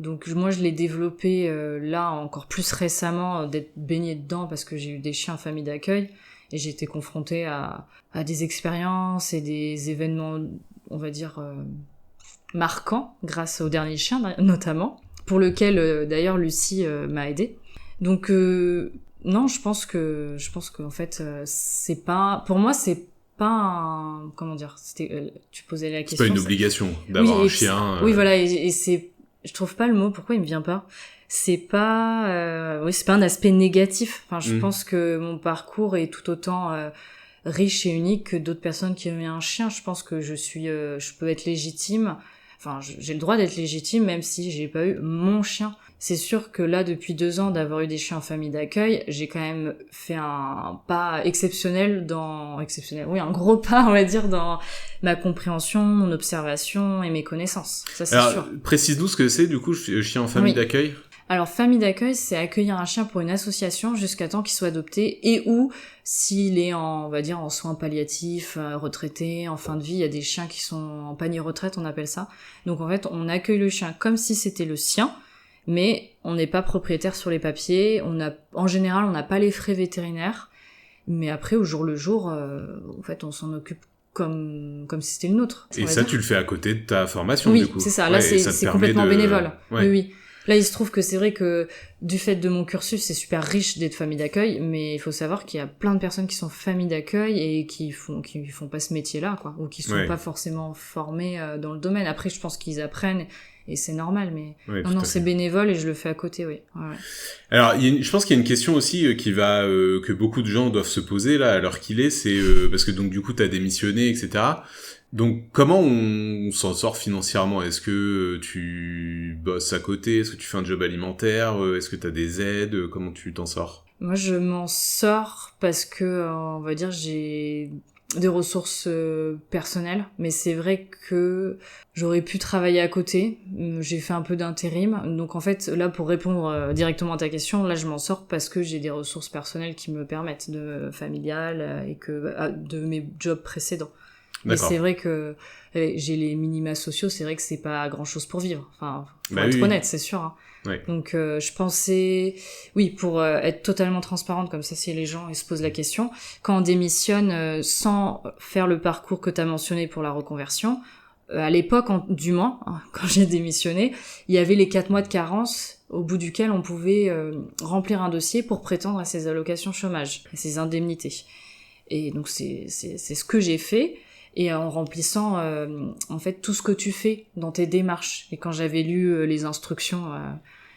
Donc moi, je l'ai développé là encore plus récemment, d'être baignée dedans parce que j'ai eu des chiens en famille d'accueil et j'ai été confrontée à des expériences et des événements, on va dire, marquants grâce au dernier chien notamment, pour lequel d'ailleurs Lucie m'a aidée. Donc non, je pense que en fait c'est pas, pour moi c'est pas un, comment dire, c'était tu posais la question. C'est pas une obligation d'avoir un chien. Oui, voilà, et c'est, je trouve pas le mot, pourquoi il me vient pas. C'est pas oui, c'est pas un aspect négatif. Enfin, je pense que mon parcours est tout autant riche et unique que d'autres personnes qui ont eu un chien. Je pense que je peux être légitime. Enfin, j'ai le droit d'être légitime même si j'ai pas eu mon chien. C'est sûr que là, depuis 2 ans d'avoir eu des chiens en famille d'accueil, j'ai quand même fait un pas exceptionnel, oui, un gros pas, on va dire, dans ma compréhension, mon observation et mes connaissances. Ça, c'est sûr. Précise-nous ce que c'est, du coup, chien en famille d'accueil. Alors, famille d'accueil, c'est accueillir un chien pour une association jusqu'à temps qu'il soit adopté et ou s'il est on va dire, en soins palliatifs, retraité, en fin de vie. Il y a des chiens qui sont en panier retraite, on appelle ça. Donc, en fait, on accueille le chien comme si c'était le sien, mais on n'est pas propriétaire sur les papiers. En général, on n'a pas les frais vétérinaires. Mais après, au jour le jour, en fait, on s'en occupe comme si c'était le nôtre. Et ça, tu le fais à côté de ta formation, oui, du coup. Oui, c'est ça. Là, c'est complètement bénévole. Ouais. Oui. Là, il se trouve que c'est vrai que du fait de mon cursus, c'est super riche d'être famille d'accueil, mais il faut savoir qu'il y a plein de personnes qui sont familles d'accueil et qui font pas ce métier-là, quoi, ou qui sont pas forcément formées dans le domaine. Après, je pense qu'ils apprennent et c'est normal, mais non, c'est bénévole et je le fais à côté, oui. Ouais. Alors, je pense qu'il y a une question aussi que beaucoup de gens doivent se poser là, à l'heure qu'il est, c'est parce que donc du coup t'as démissionné, etc. Donc, comment on s'en sort financièrement? Est-ce que tu bosses à côté? Est-ce que tu fais un job alimentaire? Est-ce que t'as des aides? Comment tu t'en sors? Moi, je m'en sors parce que, on va dire, j'ai des ressources personnelles, mais c'est vrai que j'aurais pu travailler à côté. J'ai fait un peu d'intérim, donc en fait, là, pour répondre directement à ta question, là, je m'en sors parce que j'ai des ressources personnelles qui me permettent de familiales et de mes jobs précédents. Mais c'est vrai que j'ai les minima sociaux, c'est vrai que c'est pas grand chose pour vivre. Enfin, faut être honnête, c'est sûr. Hein. Ouais. Donc, je pensais, oui, pour être totalement transparente, comme ça, si les gens ils se posent la question, quand on démissionne sans faire le parcours que t'as mentionné pour la reconversion, à l'époque, du moins, hein, quand j'ai démissionné, il y avait les 4 mois de carence au bout duquel on pouvait remplir un dossier pour prétendre à ses allocations chômage, à ses indemnités. Et donc, c'est ce que j'ai fait. Et en remplissant en fait tout ce que tu fais dans tes démarches. Et quand j'avais lu les instructions,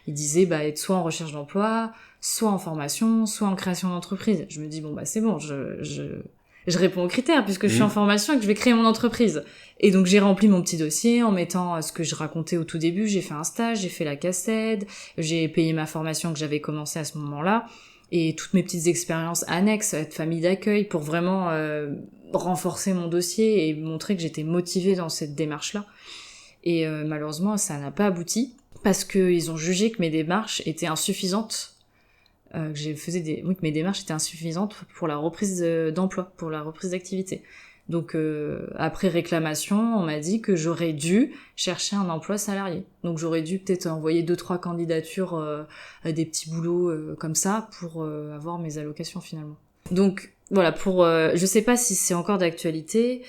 il disait être soit en recherche d'emploi, soit en formation, soit en création d'entreprise. Je me dis c'est bon, je réponds aux critères puisque je suis en formation et que je vais créer mon entreprise. Et donc j'ai rempli mon petit dossier en mettant ce que je racontais au tout début. J'ai fait un stage, j'ai fait la CACED, j'ai payé ma formation que j'avais commencé à ce moment-là. Et toutes mes petites expériences annexes, être famille d'accueil, pour vraiment renforcer mon dossier et montrer que j'étais motivée dans cette démarche-là. Et malheureusement, ça n'a pas abouti, parce qu'ils ont jugé que mes démarches étaient insuffisantes, que mes démarches étaient insuffisantes pour la reprise d'emploi, pour la reprise d'activité. Donc après réclamation, on m'a dit que j'aurais dû chercher un emploi salarié. Donc j'aurais dû peut-être envoyer 2-3 candidatures à des petits boulots comme ça pour avoir mes allocations finalement. Donc voilà, je sais pas si c'est encore d'actualité.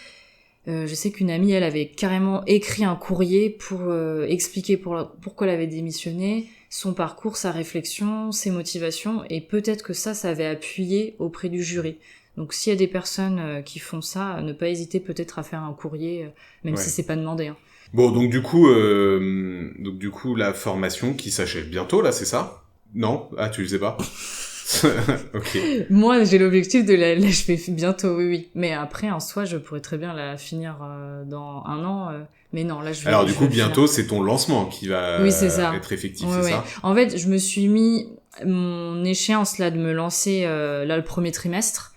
Je sais qu'une amie, elle avait carrément écrit un courrier pour expliquer pourquoi elle avait démissionné, son parcours, sa réflexion, ses motivations, et peut-être que ça avait appuyé auprès du jury. Donc s'il y a des personnes qui font ça, ne pas hésiter peut-être à faire un courrier, même si c'est pas demandé. Hein. Bon, donc du coup, la formation qui s'achève bientôt, là, c'est ça ? Non? Ah, tu le sais pas? Ok. Moi, j'ai l'objectif de la l'achever bientôt, oui. Mais après, en soi, je pourrais très bien la finir dans 1 an. Mais non, là, Alors du je vais coup, le finir. bientôt, c'est ton lancement qui Oui, c'est va ça. être effectif, Ouais, c'est ouais. ça? En fait, je me suis mis mon échéance là de me lancer là le premier trimestre,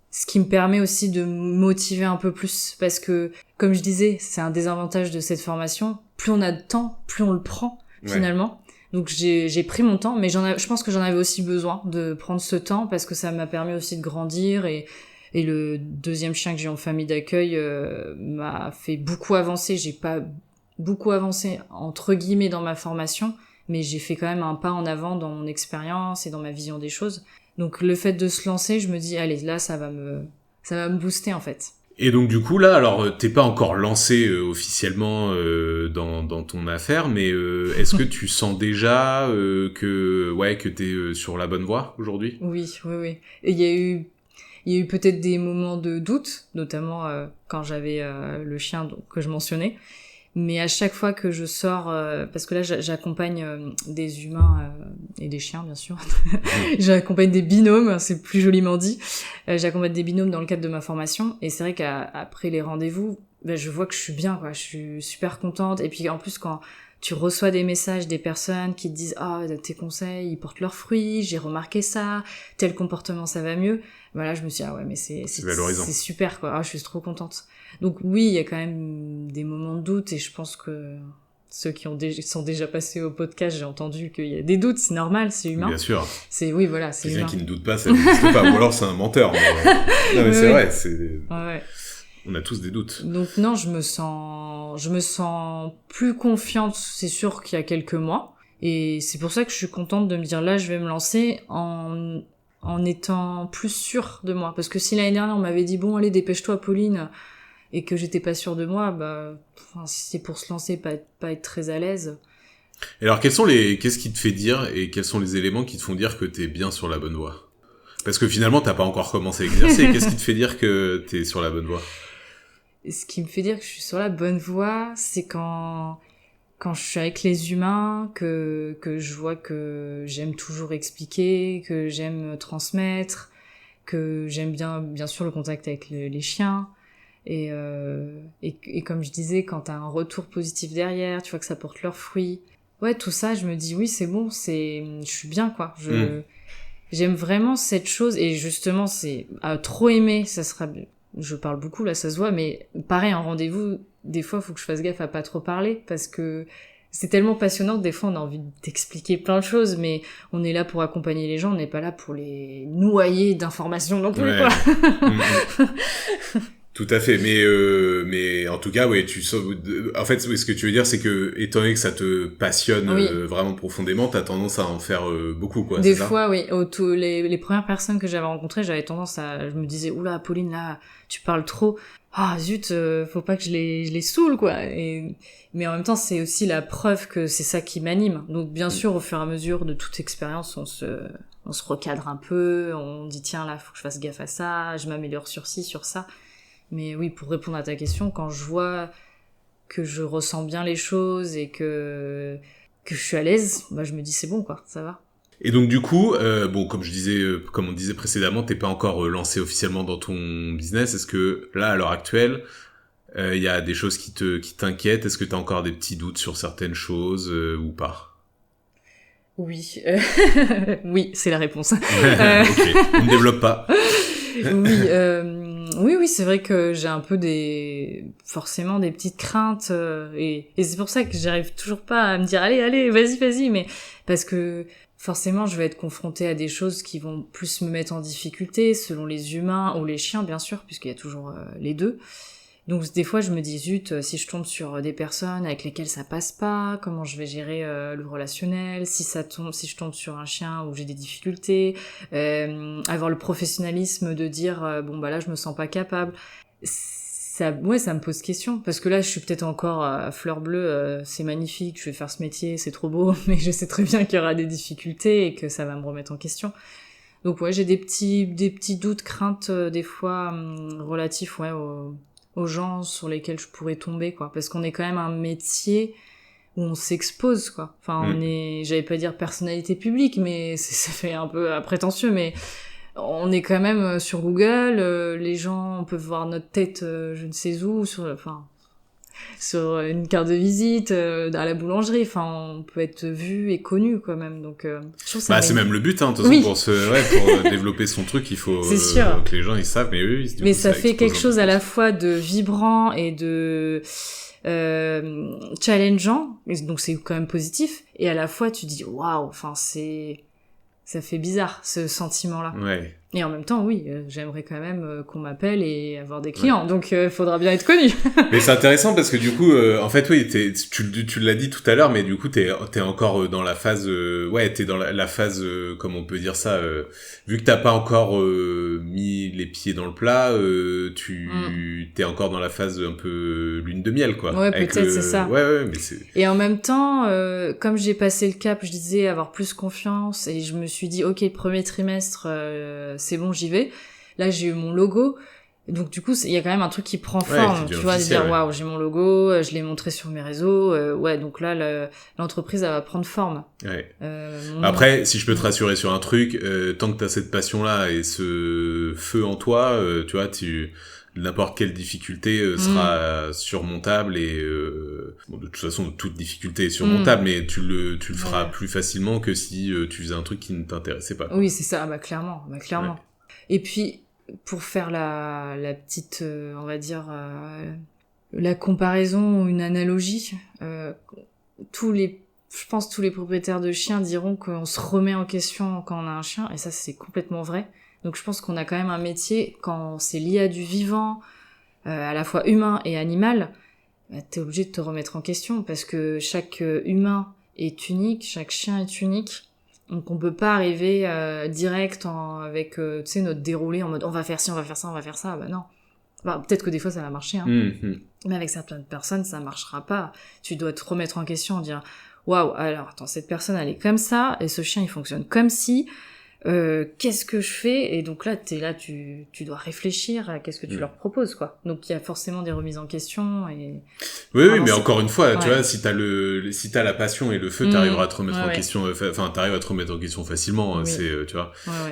ce qui me permet aussi de me motiver un peu plus parce que, comme je disais, c'est un désavantage de cette formation. Plus on a de temps, plus on le prend Ouais. finalement. Donc j'ai pris mon temps, mais je pense que j'en avais aussi besoin de prendre ce temps parce que ça m'a permis aussi de grandir et le deuxième chien que j'ai en famille d'accueil m'a fait beaucoup avancer. J'ai pas beaucoup avancé entre guillemets dans ma formation, mais j'ai fait quand même un pas en avant dans mon expérience et dans ma vision des choses. Donc le fait de se lancer, je me dis allez là ça va me booster en fait. Et donc du coup là, alors t'es pas encore lancé officiellement dans ton affaire, mais est-ce que tu sens déjà que t'es sur la bonne voie aujourd'hui? Oui, oui, oui. Et il y a eu peut-être des moments de doute, notamment quand j'avais le chien que je mentionnais. Mais à chaque fois que je sors, parce que là j'accompagne des humains et des chiens bien sûr, j'accompagne des binômes, c'est plus joliment dit. J'accompagne des binômes dans le cadre de ma formation et c'est vrai qu'après les rendez-vous, ben, je vois que je suis bien quoi, je suis super contente. Et puis en plus quand tu reçois des messages des personnes qui te disent ah tes conseils ils portent leurs fruits, j'ai remarqué ça, tel comportement ça va mieux. Voilà, je me suis dit, ah ouais mais C'est valorisant. c'est super quoi, ah, je suis trop contente. Donc oui, il y a quand même des moments de doute et je pense que ceux qui sont déjà passés au podcast, j'ai entendu qu'il y a des doutes, c'est normal, c'est humain. Bien sûr. C'est oui, voilà, c'est Quelqu'un humain. qui ne doute pas, ça n'existe pas. Ou alors c'est un menteur. Non mais Oui, c'est oui. vrai, Ouais, ouais. on a tous des doutes. Donc non, je me sens plus confiante, c'est sûr qu'il y a quelques mois. Et c'est pour ça que je suis contente de me dire là, je vais me lancer en étant plus sûre de moi. Parce que si l'année dernière on m'avait dit bon allez dépêche-toi Pauline et que j'étais pas sûre de moi, bah enfin, si c'est pour se lancer, pas être très à l'aise. Et alors qu'est-ce qui te fait dire et quels sont les éléments qui te font dire que t'es bien sur la bonne voie? Parce que finalement t'as pas encore commencé à exercer. Qu'est-ce qui te fait dire que t'es sur la bonne voie? Et ce qui me fait dire que je suis sur la bonne voie, c'est quand je suis avec les humains, que je vois que j'aime toujours expliquer, que j'aime transmettre, que j'aime bien sûr le contact avec les chiens. Et comme je disais, quand t'as un retour positif derrière, tu vois que ça porte leurs fruits. Ouais, tout ça, je me dis oui, c'est bon, je suis bien quoi. J'aime vraiment cette chose et justement, c'est à trop aimer, ça sera. Je parle beaucoup là, ça se voit, mais pareil en rendez-vous, des fois, faut que je fasse gaffe à pas trop parler parce que c'est tellement passionnant que des fois on a envie d'expliquer plein de choses, mais on est là pour accompagner les gens, on n'est pas là pour les noyer d'informations non plus, Ouais. quoi. Tout à fait, mais en tout cas, ouais, en fait, ce que tu veux dire, c'est que étant donné que ça te passionne Oui. vraiment profondément, t'as tendance à en faire beaucoup, quoi. Des c'est ça? fois, oui. Les premières personnes que j'avais rencontrées, j'avais tendance je me disais, oula, Pauline, là, tu parles trop. Ah, zut, faut pas que je les saoule, quoi. Mais en même temps, c'est aussi la preuve que c'est ça qui m'anime. Donc, bien sûr, au fur et à mesure de toute expérience, on se recadre un peu, on dit, tiens, là, faut que je fasse gaffe à ça, je m'améliore sur ci, sur ça. Mais oui, pour répondre à ta question, quand je vois que je ressens bien les choses et que je suis à l'aise, bah, je me dis, c'est bon, quoi, ça va. Et donc du coup, bon, comme on disait précédemment, t'es pas encore lancé officiellement dans ton business. Est-ce que là, à l'heure actuelle, il y a des choses qui t'inquiètent? Est-ce que t'as encore des petits doutes sur certaines choses ou pas? Oui, oui, c'est la réponse. Ok, on ne développe pas. Oui, c'est vrai que j'ai un peu forcément des petites craintes et c'est pour ça que j'arrive toujours pas à me dire allez, vas-y, mais parce que forcément je vais être confrontée à des choses qui vont plus me mettre en difficulté selon les humains ou les chiens bien sûr puisqu'il y a toujours les deux. Donc des fois je me dis zut, si je tombe sur des personnes avec lesquelles ça passe pas, comment je vais gérer le relationnel, si je tombe sur un chien où j'ai des difficultés, avoir le professionnalisme de dire bon bah là je me sens pas capable. Ça me pose question parce que là je suis peut-être encore à fleur bleue, c'est magnifique, je vais faire ce métier, c'est trop beau, mais je sais très bien qu'il y aura des difficultés et que ça va me remettre en question. Donc ouais, j'ai des petits doutes, craintes des fois relatifs aux gens sur lesquels je pourrais tomber quoi, parce qu'on est quand même un métier où on s'expose, quoi. Enfin, on est, j'allais pas dire personnalité publique, mais ça fait un peu prétentieux, mais on est quand même sur Google, les gens peuvent voir notre tête, je ne sais où, sur une carte de visite, à la boulangerie, enfin, on peut être vu et connu, quand même, donc, je trouve ça c'est même le but, hein, de toute façon, pour développer son truc, il faut, que les gens, ils savent, mais eux, mais ça fait quelque chose à la fois de vibrant et de, challengeant, donc c'est quand même positif, et à la fois tu dis waouh, enfin ça fait bizarre ce sentiment-là. Ouais. Et en même temps, oui, j'aimerais quand même qu'on m'appelle et avoir des clients, donc faudra bien être connu. Mais c'est intéressant parce que du coup, en fait, oui, tu l'as dit tout à l'heure, mais du coup, t'es encore dans la phase, t'es dans la phase, comment on peut dire ça, vu que t'as pas encore mis les pieds dans le plat, t'es encore dans la phase un peu lune de miel, quoi. Ouais, peut-être c'est ça. Ouais, mais c'est. Et en même temps, comme j'ai passé le cap, je disais avoir plus confiance, et je me suis dit, ok, le premier trimestre, c'est bon, j'y vais. Là, j'ai eu mon logo. Donc du coup, il y a quand même un truc qui prend forme, tu vois, de dire waouh, j'ai mon logo, je l'ai montré sur mes réseaux, donc là l'entreprise elle va prendre forme. Ouais. Après, si je peux te rassurer sur un truc, tant que t'as cette passion là et ce feu en toi, tu vois, n'importe quelle difficulté sera surmontable et de toute façon toute difficulté est surmontable, mais tu le feras plus facilement que si tu faisais un truc qui ne t'intéressait pas, quoi. Oui, c'est ça, clairement. Ouais. Et puis pour faire la petite, on va dire, la comparaison ou une analogie, je pense tous les propriétaires de chiens diront qu'on se remet en question quand on a un chien, et ça c'est complètement vrai. Donc je pense qu'on a quand même un métier, quand c'est lié à du vivant, à la fois humain et animal, t'es obligé de te remettre en question, parce que chaque humain est unique, chaque chien est unique. Donc on peut pas arriver direct avec tu sais notre déroulé en mode on va faire ci, on va faire ça, on va faire ça. Bah non. Bah, peut-être que des fois ça va marcher, hein. Mais avec certaines personnes ça marchera pas. Tu dois te remettre en question, dire waouh, alors attends, cette personne elle est comme ça et ce chien il fonctionne comme si. Qu'est-ce que je fais? Et donc là t'es là, tu dois réfléchir à qu'est-ce que tu leur proposes, quoi. Donc il y a forcément des remises en question et oui, mais encore une fois, tu vois, si t'as la passion et le feu, t'arriveras à te remettre en question, enfin t'arrives à te remettre en question facilement, c'est tu vois.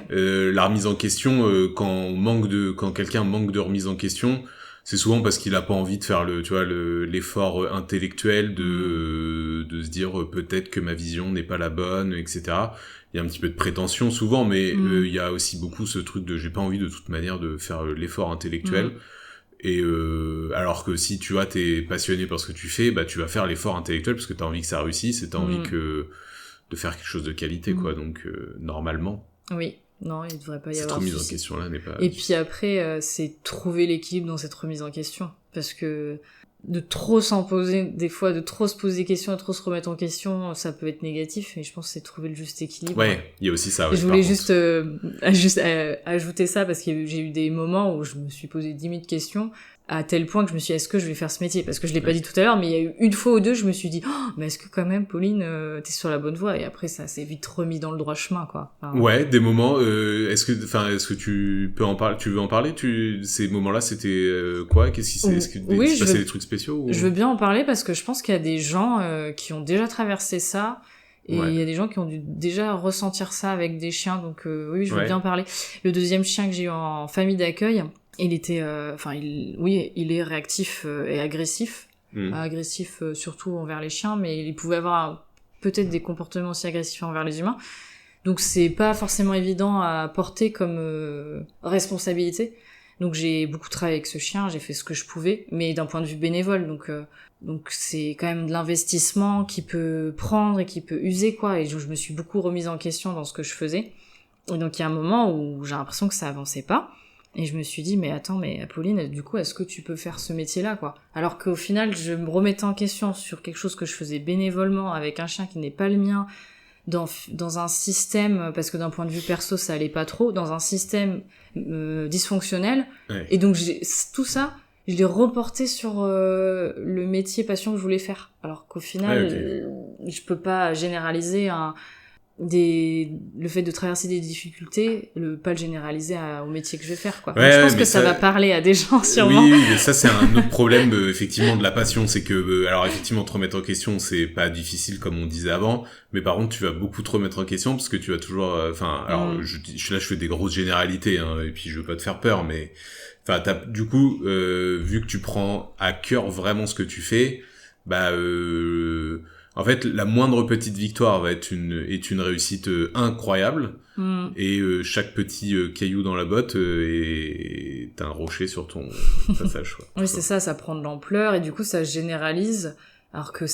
La remise en question, quand quelqu'un manque de remise en question, c'est souvent parce qu'il a pas envie de faire l'effort intellectuel de se dire peut-être que ma vision n'est pas la bonne, etc. Il y a un petit peu de prétention souvent, mais il y a aussi beaucoup ce truc de j'ai pas envie de toute manière de faire l'effort intellectuel. Et alors que si tu vois t'es passionné par ce que tu fais, bah tu vas faire l'effort intellectuel parce que t'as envie que ça réussisse et t'as envie de faire quelque chose de qualité, quoi. Donc normalement. Oui. Non, il devrait pas y avoir. Cette remise en question là n'est pas. Et puis après, c'est trouver l'équilibre dans cette remise en question, parce que de trop s'en poser, des fois, de trop se poser des questions, de trop se remettre en question, ça peut être négatif. Et je pense que c'est trouver le juste équilibre. Ouais, il y a aussi ça. Ouais, je voulais juste ajouter ça parce que j'ai eu des moments où je me suis posé 10 000 questions, à tel point que je me suis dit, est-ce que je vais faire ce métier? Parce que je l'ai pas dit tout à l'heure, mais il y a eu une fois ou deux, je me suis dit, oh, mais est-ce que quand même, Pauline, t'es sur la bonne voie? Et après, ça s'est vite remis dans le droit chemin, quoi. Enfin, ouais, des moments, est-ce que tu peux en parler, tu veux en parler? Ces moments-là, c'était, quoi? Qu'est-ce qui s'est, est-ce que s'est passé des trucs spéciaux ou... Je veux bien en parler parce que je pense qu'il y a des gens, qui ont déjà traversé ça. Et il y a des gens qui ont dû déjà ressentir ça avec des chiens, donc oui, je veux bien en parler. Le deuxième chien que j'ai eu en famille d'accueil, il était, il est réactif et agressif. Agressif surtout envers les chiens, mais il pouvait avoir peut-être des comportements aussi agressifs envers les humains. Donc c'est pas forcément évident à porter comme responsabilité. Donc j'ai beaucoup travaillé avec ce chien, j'ai fait ce que je pouvais, mais d'un point de vue bénévole. Donc c'est quand même de l'investissement qui peut prendre et qui peut user, quoi. Et je me suis beaucoup remise en question dans ce que je faisais. Et donc il y a un moment où j'ai l'impression que ça avançait pas. Et je me suis dit, mais attends, mais Pauline, du coup, est-ce que tu peux faire ce métier-là, quoi? Alors qu'au final, je me remettais en question sur quelque chose que je faisais bénévolement avec un chien qui n'est pas le mien, dans un système, parce que d'un point de vue perso, ça allait pas trop, dans un système dysfonctionnel. Ouais. Et donc, tout ça, je l'ai reporté sur le métier passion que je voulais faire. Alors qu'au final, je peux pas généraliser le fait de traverser des difficultés, pas le généraliser au métier que je vais faire, quoi. Ouais, je pense que ça va parler à des gens, sûrement. Oui, mais ça, c'est un autre problème, effectivement, de la passion. C'est que, alors, effectivement, te remettre en question, c'est pas difficile, comme on disait avant. Mais par contre, tu vas beaucoup te remettre en question parce que tu vas toujours, alors, je fais des grosses généralités, hein, et puis je veux pas te faire peur, mais, du coup, vu que tu prends à cœur vraiment ce que tu fais, en fait, la moindre petite victoire va être une réussite incroyable, et chaque petit caillou dans la botte est un rocher sur ton passage, quoi. Oui, c'est ça prend de l'ampleur, et du coup, ça généralise, alors que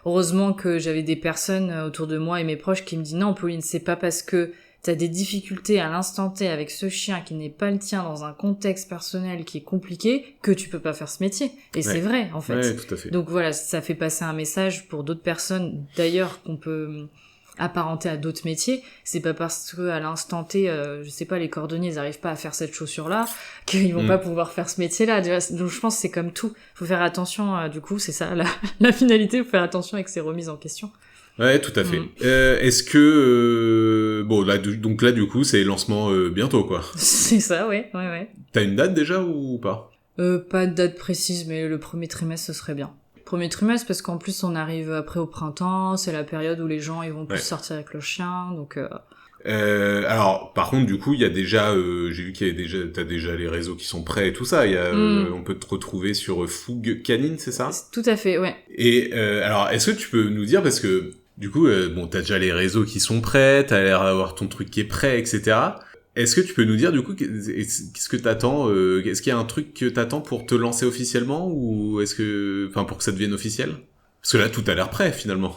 heureusement que j'avais des personnes autour de moi et mes proches qui me disent non, Pauline, c'est pas parce que t'as des difficultés à l'instant T avec ce chien qui n'est pas le tien dans un contexte personnel qui est compliqué que tu peux pas faire ce métier. Et c'est vrai, en fait. Ouais, tout à fait. Donc voilà, ça fait passer un message pour d'autres personnes, d'ailleurs, qu'on peut apparenter à d'autres métiers. C'est pas parce que à l'instant T, je sais pas, les cordonniers, ils arrivent pas à faire cette chaussure-là, qu'ils vont pas pouvoir faire ce métier-là. Donc je pense que c'est comme tout. Faut faire attention, du coup, c'est ça, la finalité, faut faire attention avec ces remises en question. Ouais, tout à fait. Est-ce que donc là du coup c'est lancement bientôt, quoi. C'est ça, ouais. T'as une date déjà ou pas? Pas de date précise, mais le premier trimestre ce serait bien. Premier trimestre parce qu'en plus on arrive après au printemps, c'est la période où les gens ils vont plus sortir avec le chien, donc. Alors par contre du coup il y a déjà, j'ai vu t'as déjà les réseaux qui sont prêts et tout ça. On peut te retrouver sur Fougue Canine, c'est ça? Tout à fait, ouais. Et alors est-ce que tu peux nous dire, parce que du coup, t'as déjà les réseaux qui sont prêts, t'as l'air d'avoir ton truc qui est prêt, etc. Est-ce que tu peux nous dire, du coup, qu'est-ce que t'attends, est-ce qu'il y a un truc que t'attends pour te lancer officiellement, ou pour que ça devienne officiel? Parce que là, tout a l'air prêt, finalement.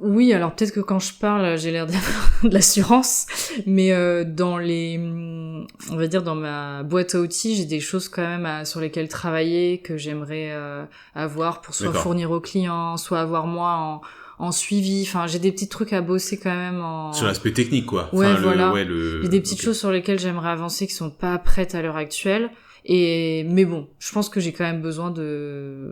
Oui, alors peut-être que quand je parle, j'ai l'air d'avoir de l'assurance, mais on va dire dans ma boîte à outils, j'ai des choses quand même sur lesquelles travailler, que j'aimerais avoir pour soit fournir aux clients, soit avoir moi en suivi. Enfin, j'ai des petits trucs à bosser quand même sur l'aspect technique, quoi. Ouais, voilà. J'ai des petites choses sur lesquelles j'aimerais avancer qui sont pas prêtes à l'heure actuelle. Mais bon, je pense que j'ai quand même besoin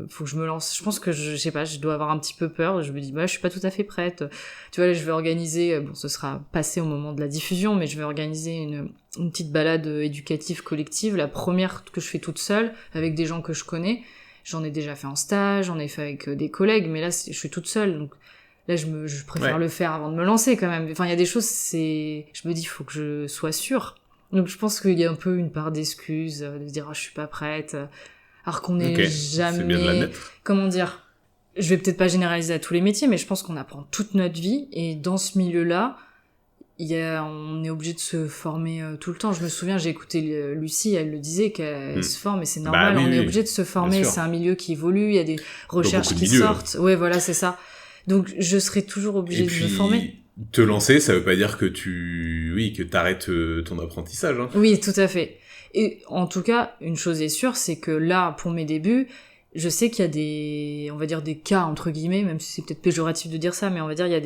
faut que je me lance. Je pense que je sais pas, je dois avoir un petit peu peur. Je me dis, je suis pas tout à fait prête. Tu vois, là, je vais organiser, ce sera passé au moment de la diffusion, mais je vais organiser une petite balade éducative collective, la première que je fais toute seule, avec des gens que je connais. J'en ai déjà fait en stage, j'en ai fait avec des collègues, mais là, je suis toute seule, donc là, je préfère le faire avant de me lancer quand même. Enfin, il y a des choses, je me dis, faut que je sois sûre. Donc je pense qu'il y a un peu une part d'excuse, de se dire je suis pas prête, alors qu'on n'est jamais. C'est bien de l'admettre. Comment dire, je vais peut-être pas généraliser à tous les métiers, mais je pense qu'on apprend toute notre vie, et dans ce milieu-là, on est obligé de se former tout le temps. Je me souviens, j'ai écouté Lucie, elle le disait qu'elle se forme, et c'est normal. On est obligé de se former. C'est un milieu qui évolue, il y a des recherches qui sortent. Ouais, voilà, c'est ça. Donc je serai toujours obligée de me former. Te lancer, ça veut pas dire que que t'arrêtes ton apprentissage, hein. Oui, tout à fait. Et en tout cas, une chose est sûre, c'est que là, pour mes débuts, je sais qu'il y a on va dire des cas, entre guillemets, même si c'est peut-être péjoratif de dire ça, mais on va dire, il y a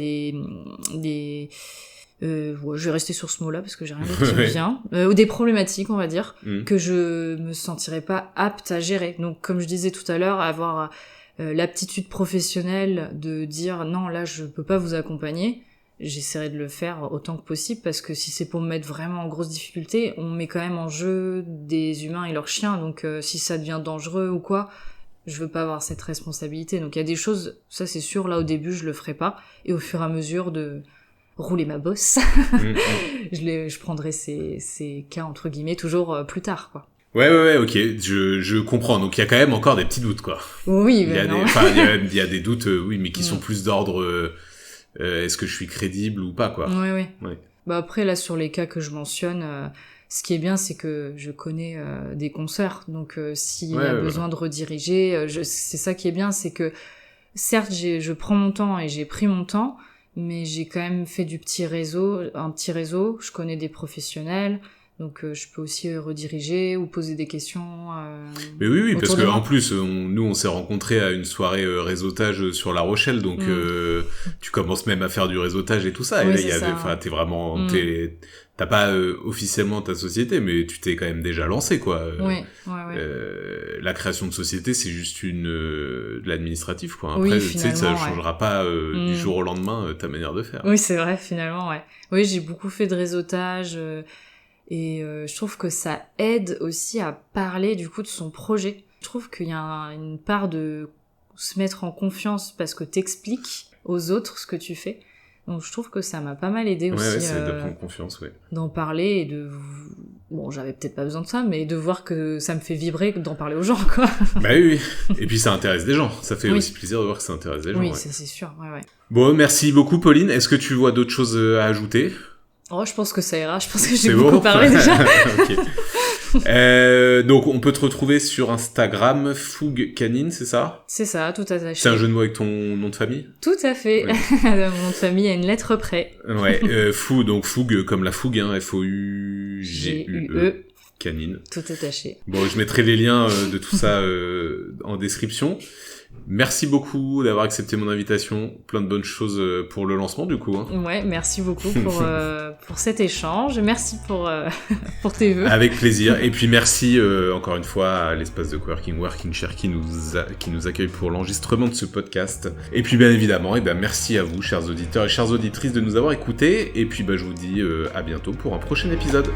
je vais rester sur ce mot-là parce que j'ai rien d'autre qui me vient, ou des problématiques, on va dire, que je me sentirais pas apte à gérer. Donc, comme je disais tout à l'heure, avoir l'aptitude professionnelle de dire non, là, je peux pas vous accompagner. J'essaierai de le faire autant que possible, parce que si c'est pour me mettre vraiment en grosse difficulté, on met quand même en jeu des humains et leurs chiens, donc si ça devient dangereux ou quoi, je veux pas avoir cette responsabilité. Donc il y a des choses, ça c'est sûr, là au début je le ferai pas, et au fur et à mesure de rouler ma bosse, je prendrai ces cas entre guillemets toujours plus tard, quoi. Ouais, ok, je comprends. Donc il y a quand même encore des petits doutes, quoi. Oui, il y a des doutes, oui, mais qui sont plus d'ordre est-ce que je suis crédible ou pas, quoi. Ouais. Après, là, sur les cas que je mentionne, ce qui est bien, c'est que je connais des consoeurs. Donc, s'il y a besoin de rediriger, c'est ça qui est bien, c'est que, certes, je prends mon temps et j'ai pris mon temps, mais j'ai quand même fait un petit réseau, je connais des professionnels, Donc je peux aussi rediriger ou poser des questions. Mais oui, parce que moi. en plus, nous on s'est rencontrés à une soirée réseautage sur La Rochelle, donc tu commences même à faire du réseautage et tout ça. Oui, Et là, t'es vraiment, t'as pas officiellement ta société, mais tu t'es quand même déjà lancé, quoi. Oui. La création de société, c'est juste de l'administratif, quoi. Oui, Après, tu sais, ça finalement, changera pas du jour au lendemain ta manière de faire. Oui, c'est vrai, finalement, ouais. Oui, j'ai beaucoup fait de réseautage et je trouve que ça aide aussi à parler du coup de son projet. Je trouve qu'il y a une part de se mettre en confiance parce que t'expliques aux autres ce que tu fais. Donc je trouve que ça m'a pas mal aidé aussi. Ouais, ça aide à prendre confiance, ouais. D'en parler et de... Bon, j'avais peut-être pas besoin de ça, mais de voir que ça me fait vibrer d'en parler aux gens, quoi. Bah oui. Et puis ça intéresse des gens. Ça fait aussi plaisir de voir que ça intéresse des gens. Oui, ouais. ça c'est sûr, ouais. Bon, merci beaucoup, Pauline. Est-ce que tu vois d'autres choses à ajouter ? Oh, je pense que ça ira. Je pense que j'ai C'est beaucoup parlé déjà. Ok. Donc, on peut te retrouver sur Instagram, Fougue Canine, c'est ça ? C'est ça, tout attaché. C'est un jeu de mots avec ton nom de famille ? Tout à fait. Ouais. Mon nom de famille a une lettre près. Ouais, donc Fougue comme la fougue, hein, Fougue, Canine. Tout attaché. Bon, je mettrai les liens de tout ça en description. Merci beaucoup d'avoir accepté mon invitation. Plein de bonnes choses pour le lancement, du coup. Hein. Ouais, merci beaucoup pour cet échange. Merci pour tes vœux. Avec plaisir. Et puis merci encore une fois à l'espace de coworking Working Share qui nous accueille pour l'enregistrement de ce podcast. Et puis bien évidemment, merci à vous, chers auditeurs et chères auditrices, de nous avoir écoutés. Et puis je vous dis à bientôt pour un prochain épisode.